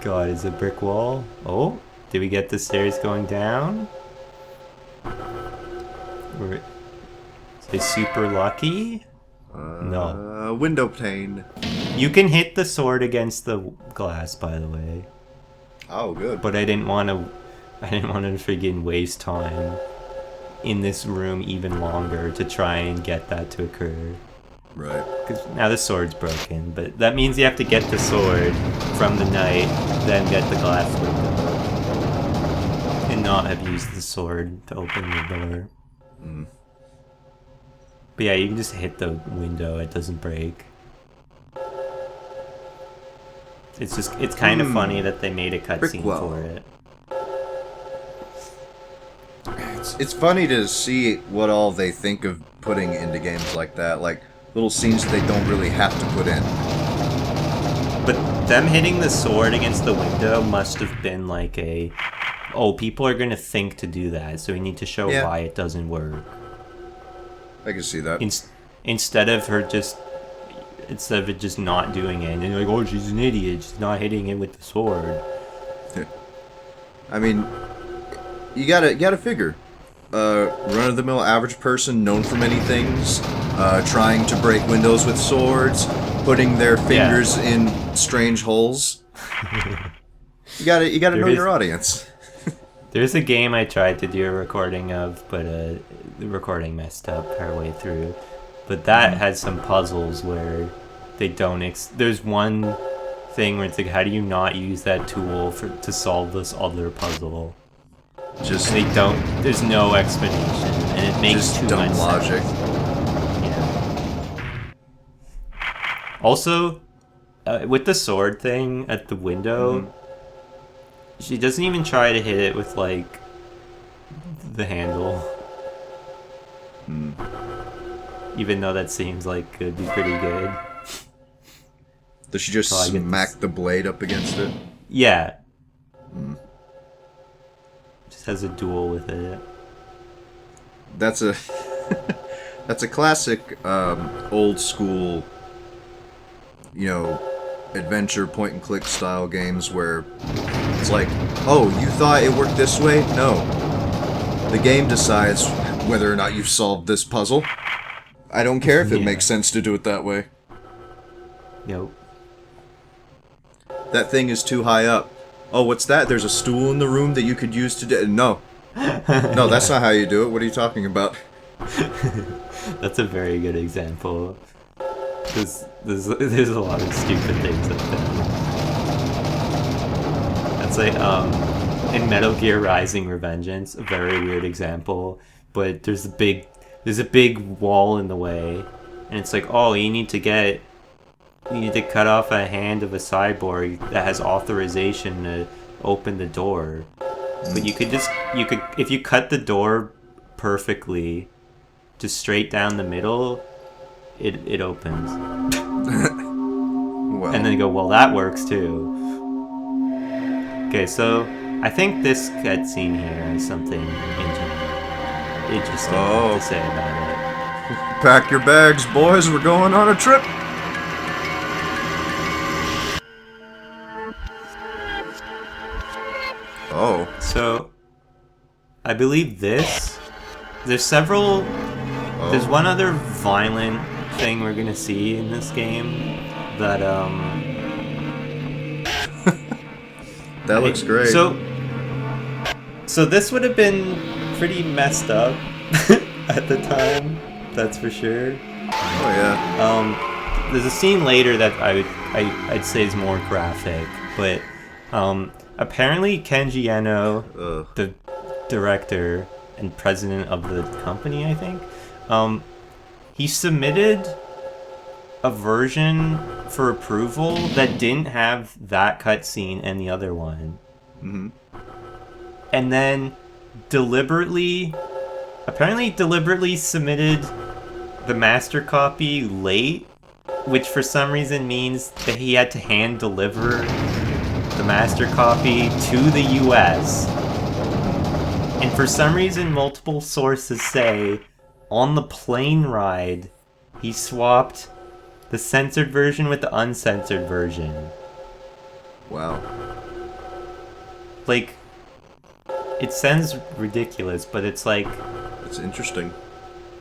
God, is it brick wall? Oh, did we get the stairs going down? We're super lucky? No. Window pane. You can hit the sword against the glass, by the way. Oh, good. But I didn't want to friggin' waste time in this room even longer to try and get that to occur. Right. Because now the sword's broken, but that means you have to get the sword from the knight, then get the glass window, and not have used the sword to open the door. Mm. But yeah, you can just hit the window, it doesn't break. It's kind of funny that they made a cutscene Brickwell. for it. It's funny to see what all they think of putting into games like that, like little scenes that they don't really have to put in. But them hitting the sword against the window must have been like a, oh, people are gonna think to do that, so we need to show Yeah. why it doesn't work. I can see that. Instead of it just not doing it, and you're like, oh, she's an idiot, she's not hitting it with the sword. I mean, you gotta figure. Run-of-the-mill average person known for many things, trying to break windows with swords, putting their fingers in strange holes. You gotta know your audience. There's a game I tried to do a recording of, but the recording messed up partway through. But that has some puzzles where they don't. There's one thing where it's like, how do you not use that tool to solve this other puzzle? Just And they don't. There's no explanation, and it makes just too dumb much logic. sense. Yeah. Also, with the sword thing at the window, she doesn't even try to hit it with like the handle. Even though that seems like could be pretty good. Does she just So I get smack the blade up against it? Yeah. Just has a duel with it. That's a that's a classic old school, you know, adventure point and click style games where it's like, oh, you thought it worked this way? No. The game decides whether or not you've solved this puzzle. I don't care if it Yeah. makes sense to do it that way. Yep. That thing is too high up. Oh, what's that? There's a stool in the room that you could use to do. No. No, that's not how you do it. What are you talking about? That's a very good example. There's a lot of stupid things like that. That's like in Metal Gear Rising: Revengeance, a very weird example. But there's a big wall in the way, and it's like, oh, you need to cut off a hand of a cyborg that has authorization to open the door. But you could if you cut the door perfectly, just straight down the middle, it opens. Well, And then you go, well, that works too. Okay, so I think this cutscene here has something interesting Oh. to say about it. pack your bags, boys. We're going on a trip. Oh. So, I believe there's several, there's one other violent thing we're gonna see in this game that, That looks great. So this would have been pretty messed up at the time, that's for sure. Oh yeah. There's a scene later that I'd say is more graphic, but apparently Kenji Eno, Ugh. the director and president of the company, I think, he submitted a version for approval that didn't have that cutscene and the other one. Mm-hmm. And then deliberately apparently deliberately submitted the master copy late, which for some reason means that he had to hand deliver the master copy to the US. And for some reason, multiple sources say on the plane ride, he swapped the censored version with the uncensored version. Wow. Like, it sounds ridiculous, but it's like, It's interesting.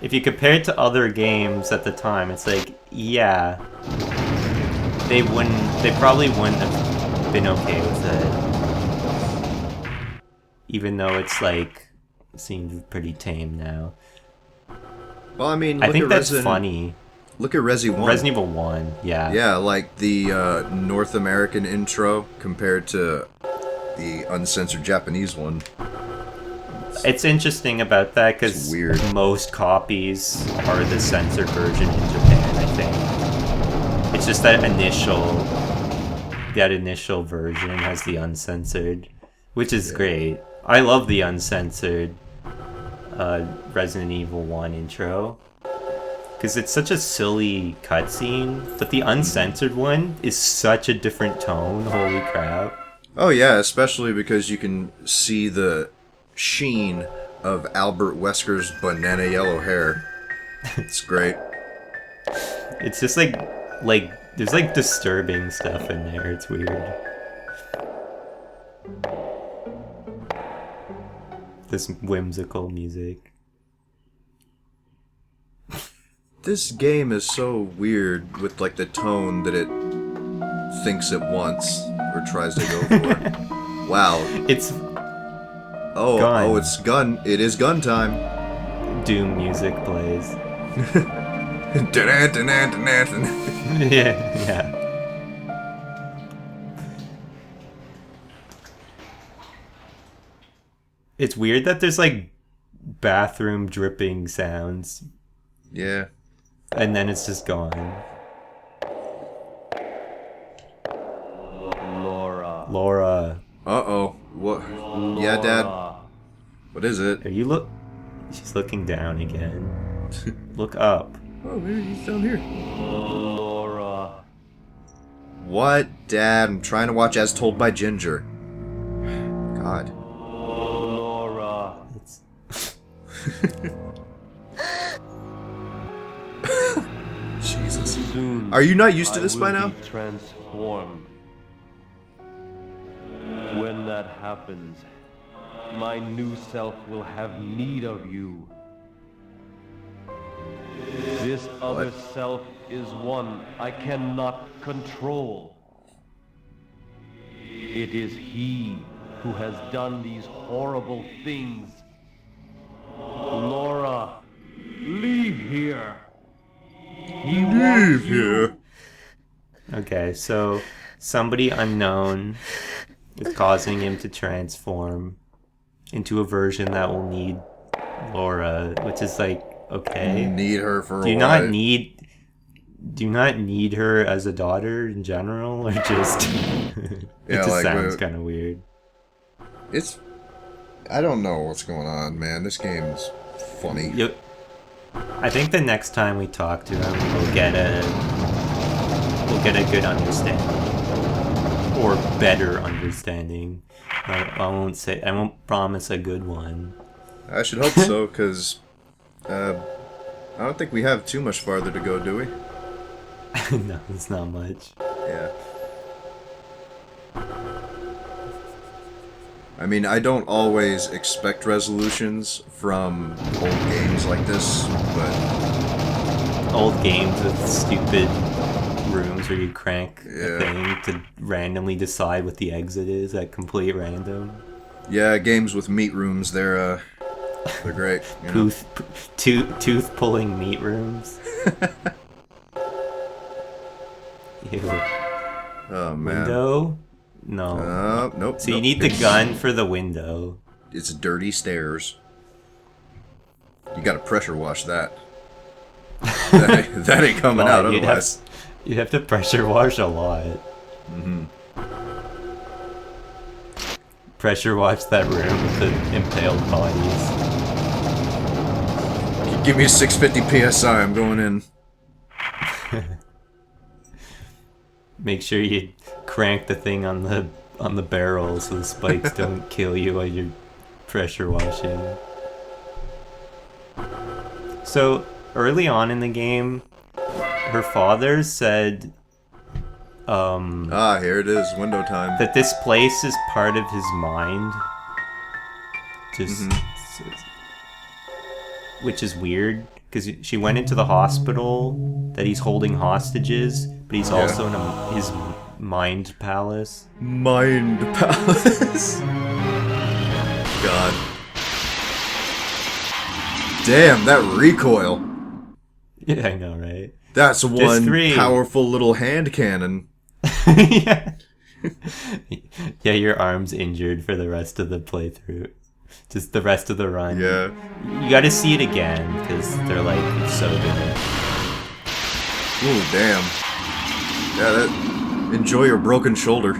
if you compare it to other games at the time, it's like, yeah, they probably wouldn't have been okay with it. Even though it's like, seems pretty tame now. Well, I mean, I think that's funny. Look at Resi 1. Resident Evil 1, yeah. Yeah, like the North American intro compared to the uncensored Japanese one. It's interesting about that It's because weird. most copies are the censored version in Japan, I think. It's just that initial version has the uncensored, which is great. I love the uncensored Resident Evil 1 intro. Because it's such a silly cutscene, but the uncensored one is such a different tone, holy crap. Oh yeah, especially because you can see the sheen of Albert Wesker's banana yellow hair. It's great. It's just like there's like disturbing stuff in there, it's weird. This whimsical music. This game is so weird with like the tone that it thinks it wants or tries to go for. Wow. It's Oh, it's gun. It is gun time. Doom music plays. Yeah. yeah. It's weird that there's like bathroom dripping sounds. Yeah. And then it's just gone. Laura. Uh-oh. What? Yeah, Dad. What is it? Are you look? She's looking down again. Look up. Oh, he's down here. Laura. What, Dad? I'm trying to watch As Told by Ginger. God. Laura. It's... Jesus. Soon Are you not used to this I by will now? be transformed. When that happens, my new self will have need of you. This other self is one I cannot control. It is he who has done these horrible things. Laura, leave here. He wants you. Okay, so somebody unknown is causing him to transform into a version that will need Laura, which is like, okay. Need her for Do a you while. do you not need her as a daughter in general, or just it Yeah, just like, sounds kind of weird. It's... I don't know what's going on, man. This game's funny. I think the next time we talk to him, we'll get a good understanding, or better understanding. I won't promise a good one. I should hope so, because... I don't think we have too much farther to go, do we? No, it's not much. Yeah. I mean, I don't always expect resolutions from old games like this, but... Old games with stupid rooms where you crank Yeah. a thing to randomly decide what the exit is at complete random. Yeah, games with meat rooms, they're great. You know? Tooth pulling meat rooms. Ew. Oh, man. Window? No. Nope. So you nope. need the It's- gun for the window. It's dirty stairs. You gotta pressure wash that. that ain't coming out God, otherwise. You'd have to pressure wash a lot. Mm-hmm. Pressure wash that room with the impaled bodies. Give me a 650 PSI, I'm going in. Make sure you crank the thing on the barrel so the spikes don't kill you while you're pressure washing. So, early on in the game, her father said here it is, window time. that this place is part of his mind. Which is weird, because she went into the hospital that he's holding hostages, but he's also in his mind palace. Mind palace. God. Damn, that recoil. Yeah, I know, right? That's one powerful little hand cannon. Yeah. Yeah, your arm's injured for the rest of the playthrough. Just the rest of the run. Yeah. You gotta see it again, because they're like, it's so good. Ooh, damn. Yeah, enjoy your broken shoulder.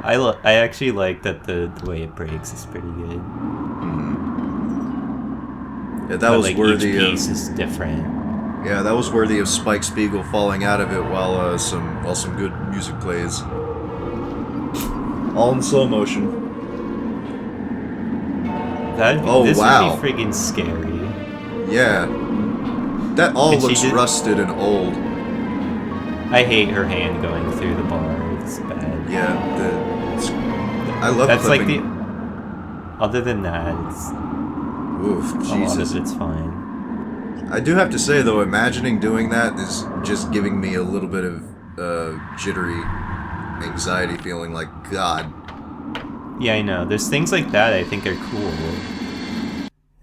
I actually like that the way it breaks is pretty good. Yeah, that was like, worthy each of... piece is different. Yeah, that was worthy of Spike Spiegel falling out of it while some good music plays. All in slow motion. This wow. would be friggin' scary. Yeah. That all looks rusted and old. I hate her hand going through the bar. It's bad. Yeah, I love That's clipping. like the... Other than that, it's... Oof, Jesus. A lot of it's fine. I do have to say, though, imagining doing that is just giving me a little bit of jittery anxiety feeling like, God. Yeah, I know. There's things like that I think are cool.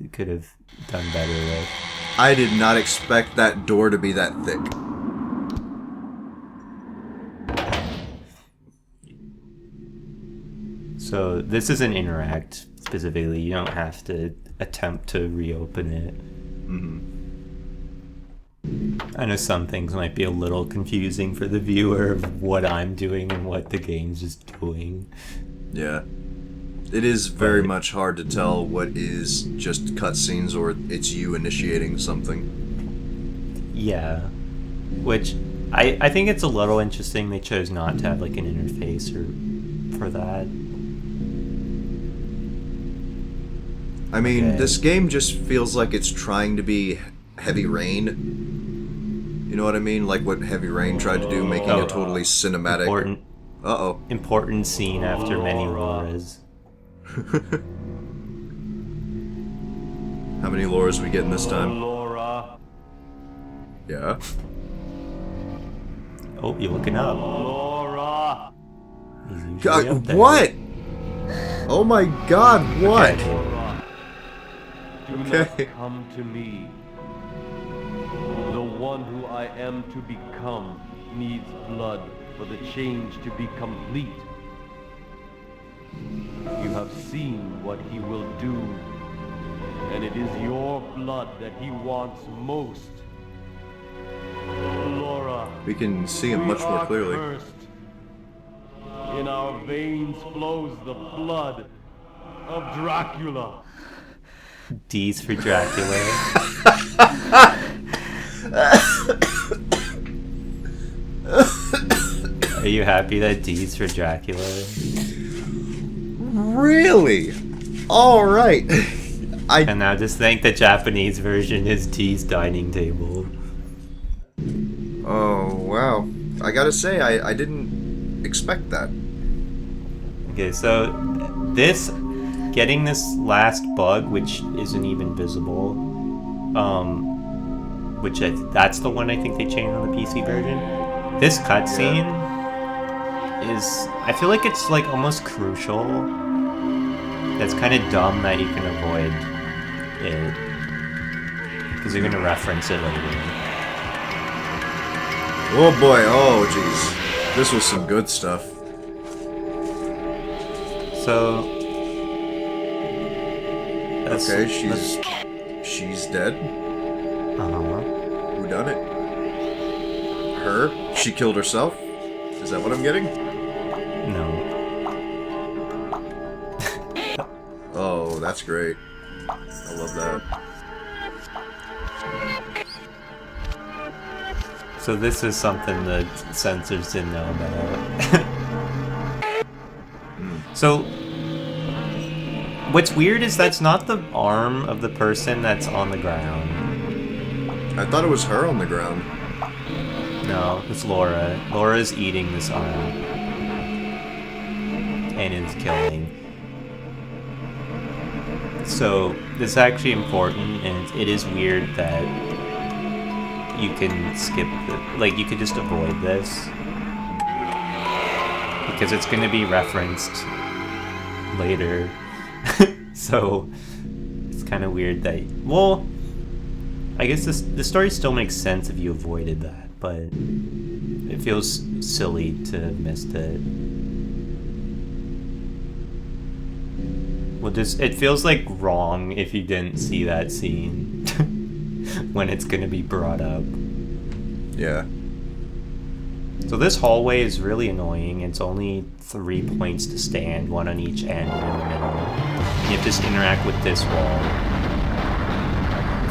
You could have done better with. I did not expect that door to be that thick. So, this is an interact, specifically. You don't have to attempt to reopen it. I know some things might be a little confusing for the viewer of what I'm doing and what the game's just doing. Yeah. It is very much hard to tell what is just cutscenes or it's you initiating something. Yeah. Which, I think it's a little interesting they chose not to have like an interface for that. I mean, this game just feels like it's trying to be Heavy Rain. You know what I mean? Like what Heavy Rain tried to do, making a totally cinematic... Important scene after many Lauras. How many Lauras we getting this time? Laura. Yeah. Oh, you're looking up. Laura. He's usually God, up there. what? Oh my God, what? Okay. Laura. Do not come to me. The one who I am to become needs blood for the change to be complete. You have seen what he will do, and it is your blood that he wants most. Laura, We can see him much more clearly. cursed. In our veins flows the blood of Dracula. D's for Dracula. Are you happy that D's for Dracula? Really? Alright. And now just think the Japanese version is D's dining table. Oh, wow. I gotta say, I didn't expect that. Okay, so getting this last bug, which isn't even visible, that's the one I think they changed on the PC version. This cutscene is, I feel like it's like almost crucial. That's kind of dumb that you can avoid it, because you're gonna reference it later. Oh boy, oh jeez. This was some good stuff. So... Okay, she's dead. Uh-huh. Who done it? Her? She killed herself? Is that what I'm getting? No. Oh, that's great. I love that. So this is something the censors didn't know about. So what's weird is that's not the arm of the person that's on the ground. I thought it was her on the ground. No, it's Laura. Laura's eating this arm. And is killing. So this is actually important, and it is weird that you can skip like you could just avoid this because it's going to be referenced later. So it's kind of weird that, well, I guess the story still makes sense if you avoided that, but it feels silly to have missed it. Well, it feels like wrong if you didn't see that scene when it's gonna be brought up. Yeah. So this hallway is really annoying. It's only 3 points to stand, one on each end and in the middle. And you have to just interact with this wall.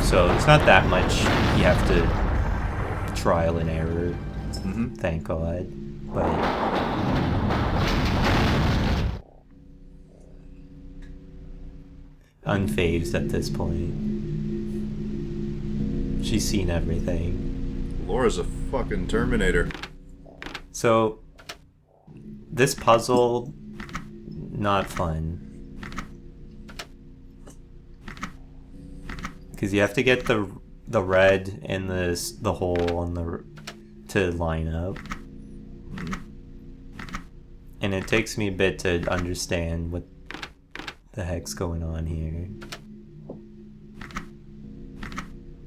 So it's not that much you have to trial and error. Mm-hmm. Thank God. But unfazed at this point. She's seen everything. Laura's a fucking Terminator. So, this puzzle, not fun. Because you have to get the red and the hole on to line up. And it takes me a bit to understand what the heck's going on here.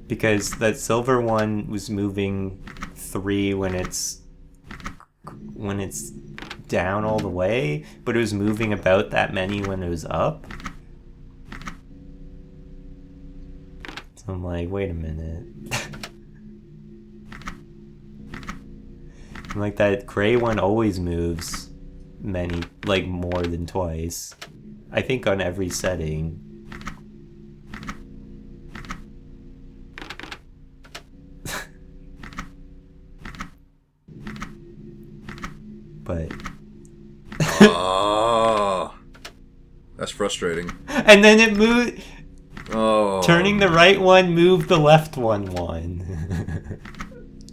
Because that silver one was moving 3 when it's down all the way, but it was moving about that many when it was up. So I'm like, wait a minute. Like that gray one always moves more than twice. I think on every setting. But Oh, that's frustrating. and then it moved. Oh, Turning the right one moved the left one.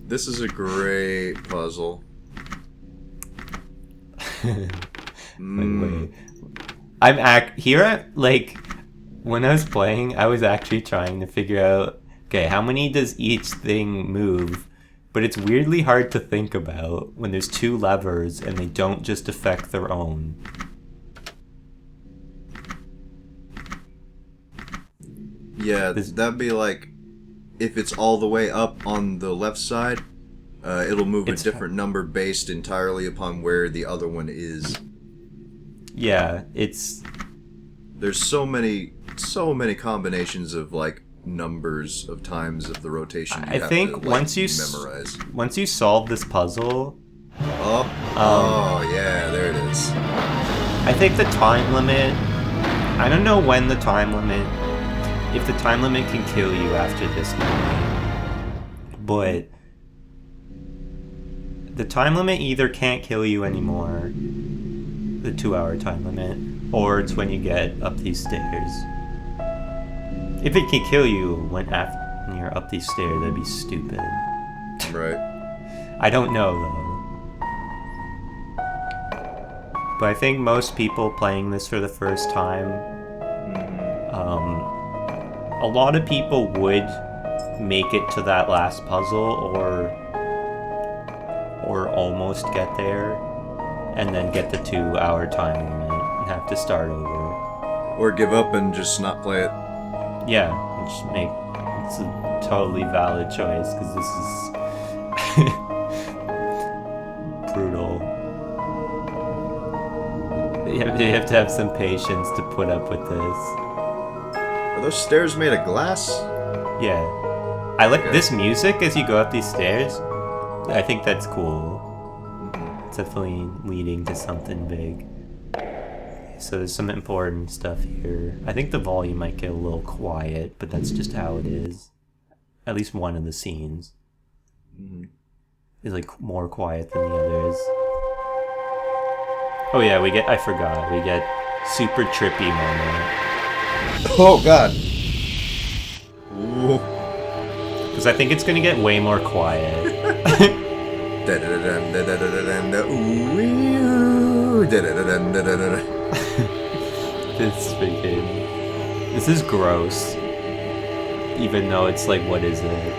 This is a great puzzle. Wait. When I was playing, I was actually trying to figure out, okay, how many does each thing move? But it's weirdly hard to think about when there's 2 levers and they don't just affect their own. Yeah, that'd be like, if it's all the way up on the left side, it'll move a different number based entirely upon where the other one is. Yeah, There's so many combinations of like numbers of times of the rotation. I think once you memorize. Once you solve this puzzle. Oh yeah, there it is. I think the time limit. I don't know when the time limit. If the time limit can kill you after this point, but the time limit either can't kill you anymore, the 2-hour time limit, or it's when you get up these stairs. If it can kill you when you're up these stairs, that'd be stupid. Right. I don't know though. But I think most people playing this for the first time, a lot of people would make it to that last puzzle or almost get there, and then get the 2-hour time limit and have to start over. Or give up and just not play it. Yeah, it's a totally valid choice, because this is brutal. You have to have some patience to put up with this. Are those stairs made of glass? Yeah. I like this music as you go up these stairs. I think that's cool. It's definitely leading to something big. So there's some important stuff here. I think the volume might get a little quiet, but that's just how it is. At least one of the scenes is like more quiet than the others. Oh yeah, I forgot, we get super trippy moment. Oh god. Because I think it's gonna get way more quiet. This is gross. Even though it's like, what is it?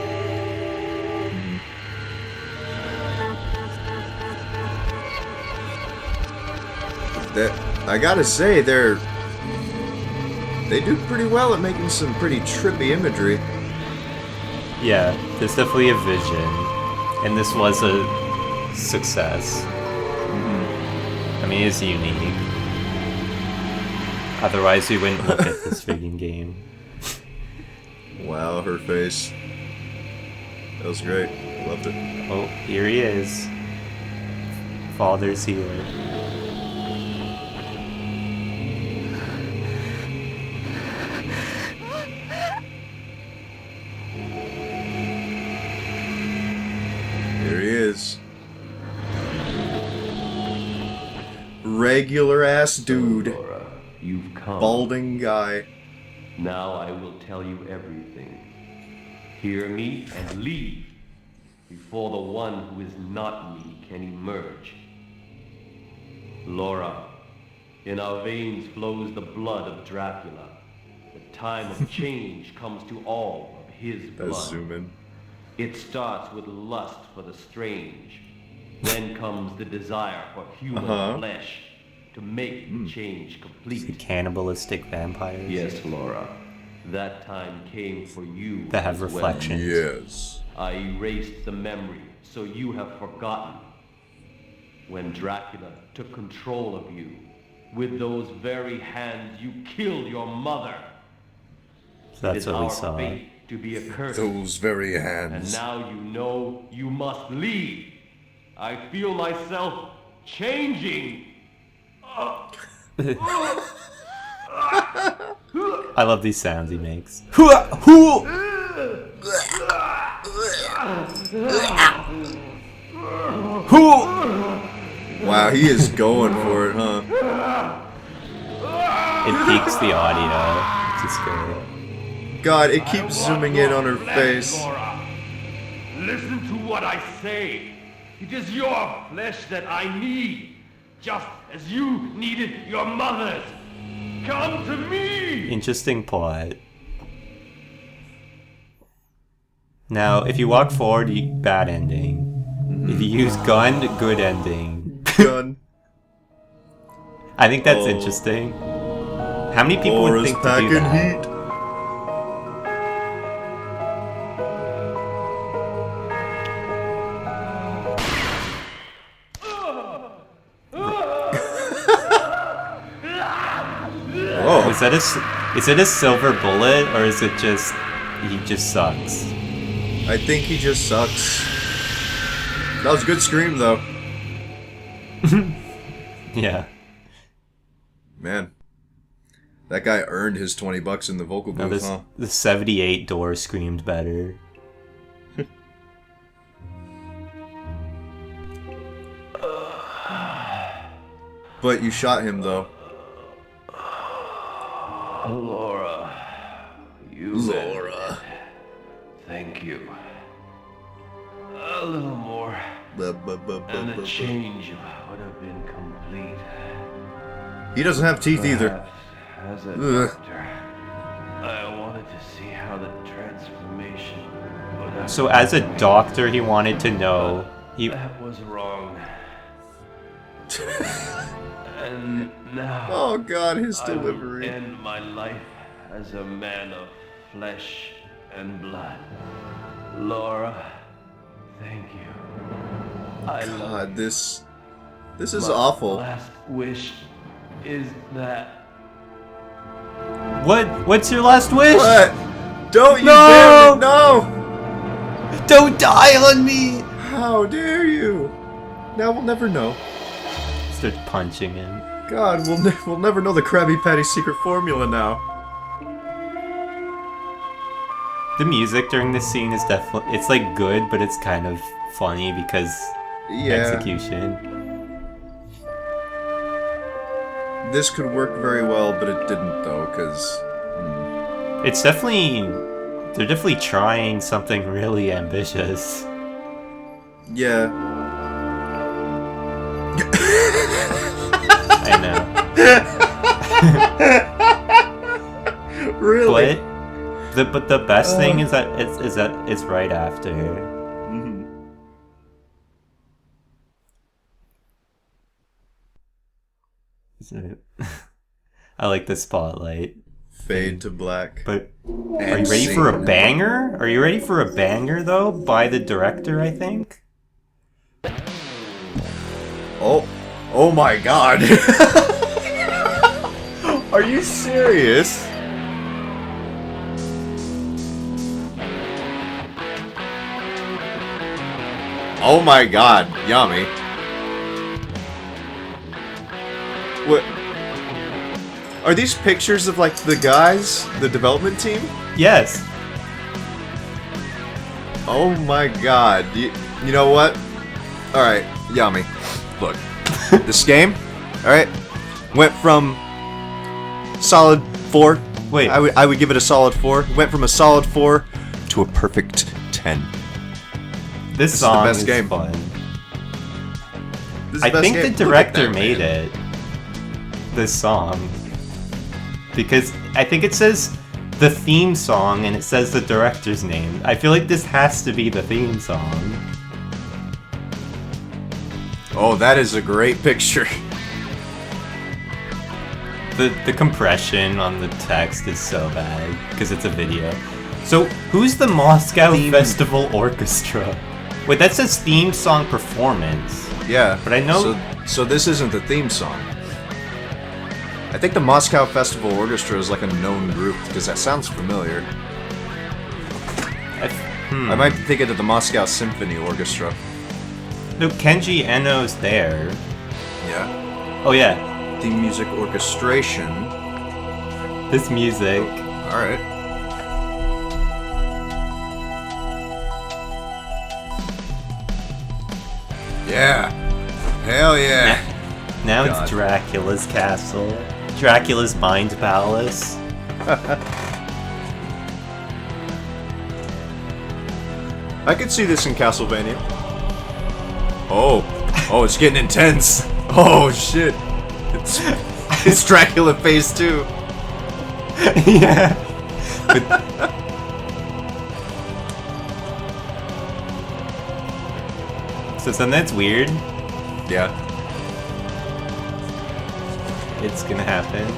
I gotta say, they do pretty well at making some pretty trippy imagery. Yeah, there's definitely a vision, and this was a success. I mean, it's unique. Otherwise, we wouldn't look at this freaking game. Wow, her face. That was great. Loved it. Oh, here he is. Father's here. Here he is. Regular ass dude. Laura, you've come. Balding guy. Now I will tell you everything. Hear me and leave before the one who is not me can emerge. Laura, in our veins flows the blood of Dracula. The time of change comes to all of his blood. Let's zoom in. It starts with lust for the strange. Then comes the desire for human flesh to make the change complete. The cannibalistic vampires. Yes, Laura. That time came for you. That have as well. reflections. Yes. I erased the memory, so you have forgotten. When Dracula took control of you, with those very hands you killed your mother. So that's what we saw. Fate to be accursed. Those very And hands. now you know you must leave. I feel myself changing. I love these sounds he makes. Wow, he is going for it, huh? It peaks the audio, which is great. God, it keeps zooming in on her face. Laura. Listen to what I say. It is your flesh that I need, just as you needed your mother's. Come to me! Interesting plot. Now, if you walk forward, bad ending. If you use gun, good ending. Gun. I think that's interesting. How many people would Laura's think to do packing that? heat. Oh, Is it a silver bullet, or is it just he just sucks? I think he just sucks. That was a good scream, though. Yeah. Man, that guy earned his $20 in the vocal No, booth, huh? the 78 door screamed better. But you shot him, though. Laura, you Laura. Thank you. A little more, and the change would have been complete. He doesn't have teeth either. Perhaps, as a Ugh. doctor, I wanted to see how the transformation would have. So as a doctor, he wanted to know. That was wrong. And now Oh God, his I will delivery. end my life as a man of flesh and blood. Laura, thank you. I love God, you. this is My awful. last wish is that What's your last wish? What? Don't you No! dare! No! Don't die on me! How dare you? Now we'll never know. Start punching him. God, we'll never know the Krabby Patty secret formula now. The music during this scene is definitely, it's like good, but it's kind of funny because execution. This could work very well, but it didn't though, because it's definitely, they're definitely trying something really ambitious. Yeah. I know. Really? But the best thing is that it's right after. Mm-hmm. I like the spotlight. Fade to black. But are you ready for a banger? Are you ready for a banger though? By the director, I think. Oh my God. Are you serious? Oh my God, Yami. What? Are these pictures of like the guys, the development team? Yes. Oh my God. You know what? Alright, Yami. Look. This game, alright, went from solid 4. Wait. I would give it a solid 4. Went from a solid 4 to a perfect 10. This song is the best game. Fun. This is I the best think game. the director made it. This song. Because I think it says the theme song and it says the director's name. I feel like this has to be the theme song. Oh, that is a great picture. The compression on the text is so bad because it's a video. So, who's the Moscow Festival Orchestra? Wait, that says theme song performance. Yeah, but I know. So this isn't the theme song. I think the Moscow Festival Orchestra is like a known group because that sounds familiar. I might be thinking of the Moscow Symphony Orchestra. No, Kenji Eno's there. Yeah. Oh yeah. Theme music orchestration. This music. Alright. Yeah. Hell yeah. Now it's Dracula's castle. Dracula's mind palace. I could see this in Castlevania. Oh, it's getting intense. Oh shit. It's Dracula phase 2. Yeah. So something that's weird. Yeah. It's gonna happen.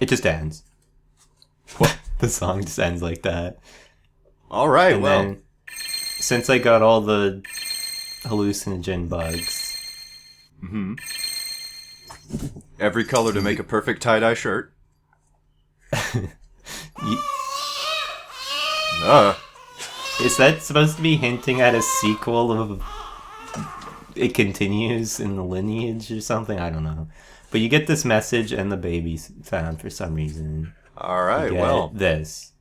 It just ends. What? The song just ends like that. Alright, And well. then, since I got all the hallucinogen bugs. Mm-hmm. Every color to make a perfect tie-dye shirt. Is that supposed to be hinting at a sequel of it continues in the lineage or something? I don't know. But you get this message and the baby's found for some reason. Alright, well. This.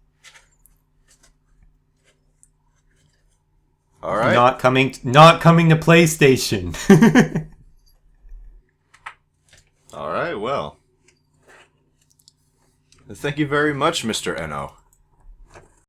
Alright. Not coming to PlayStation. Alright, well. Thank you very much, Mr. Eno.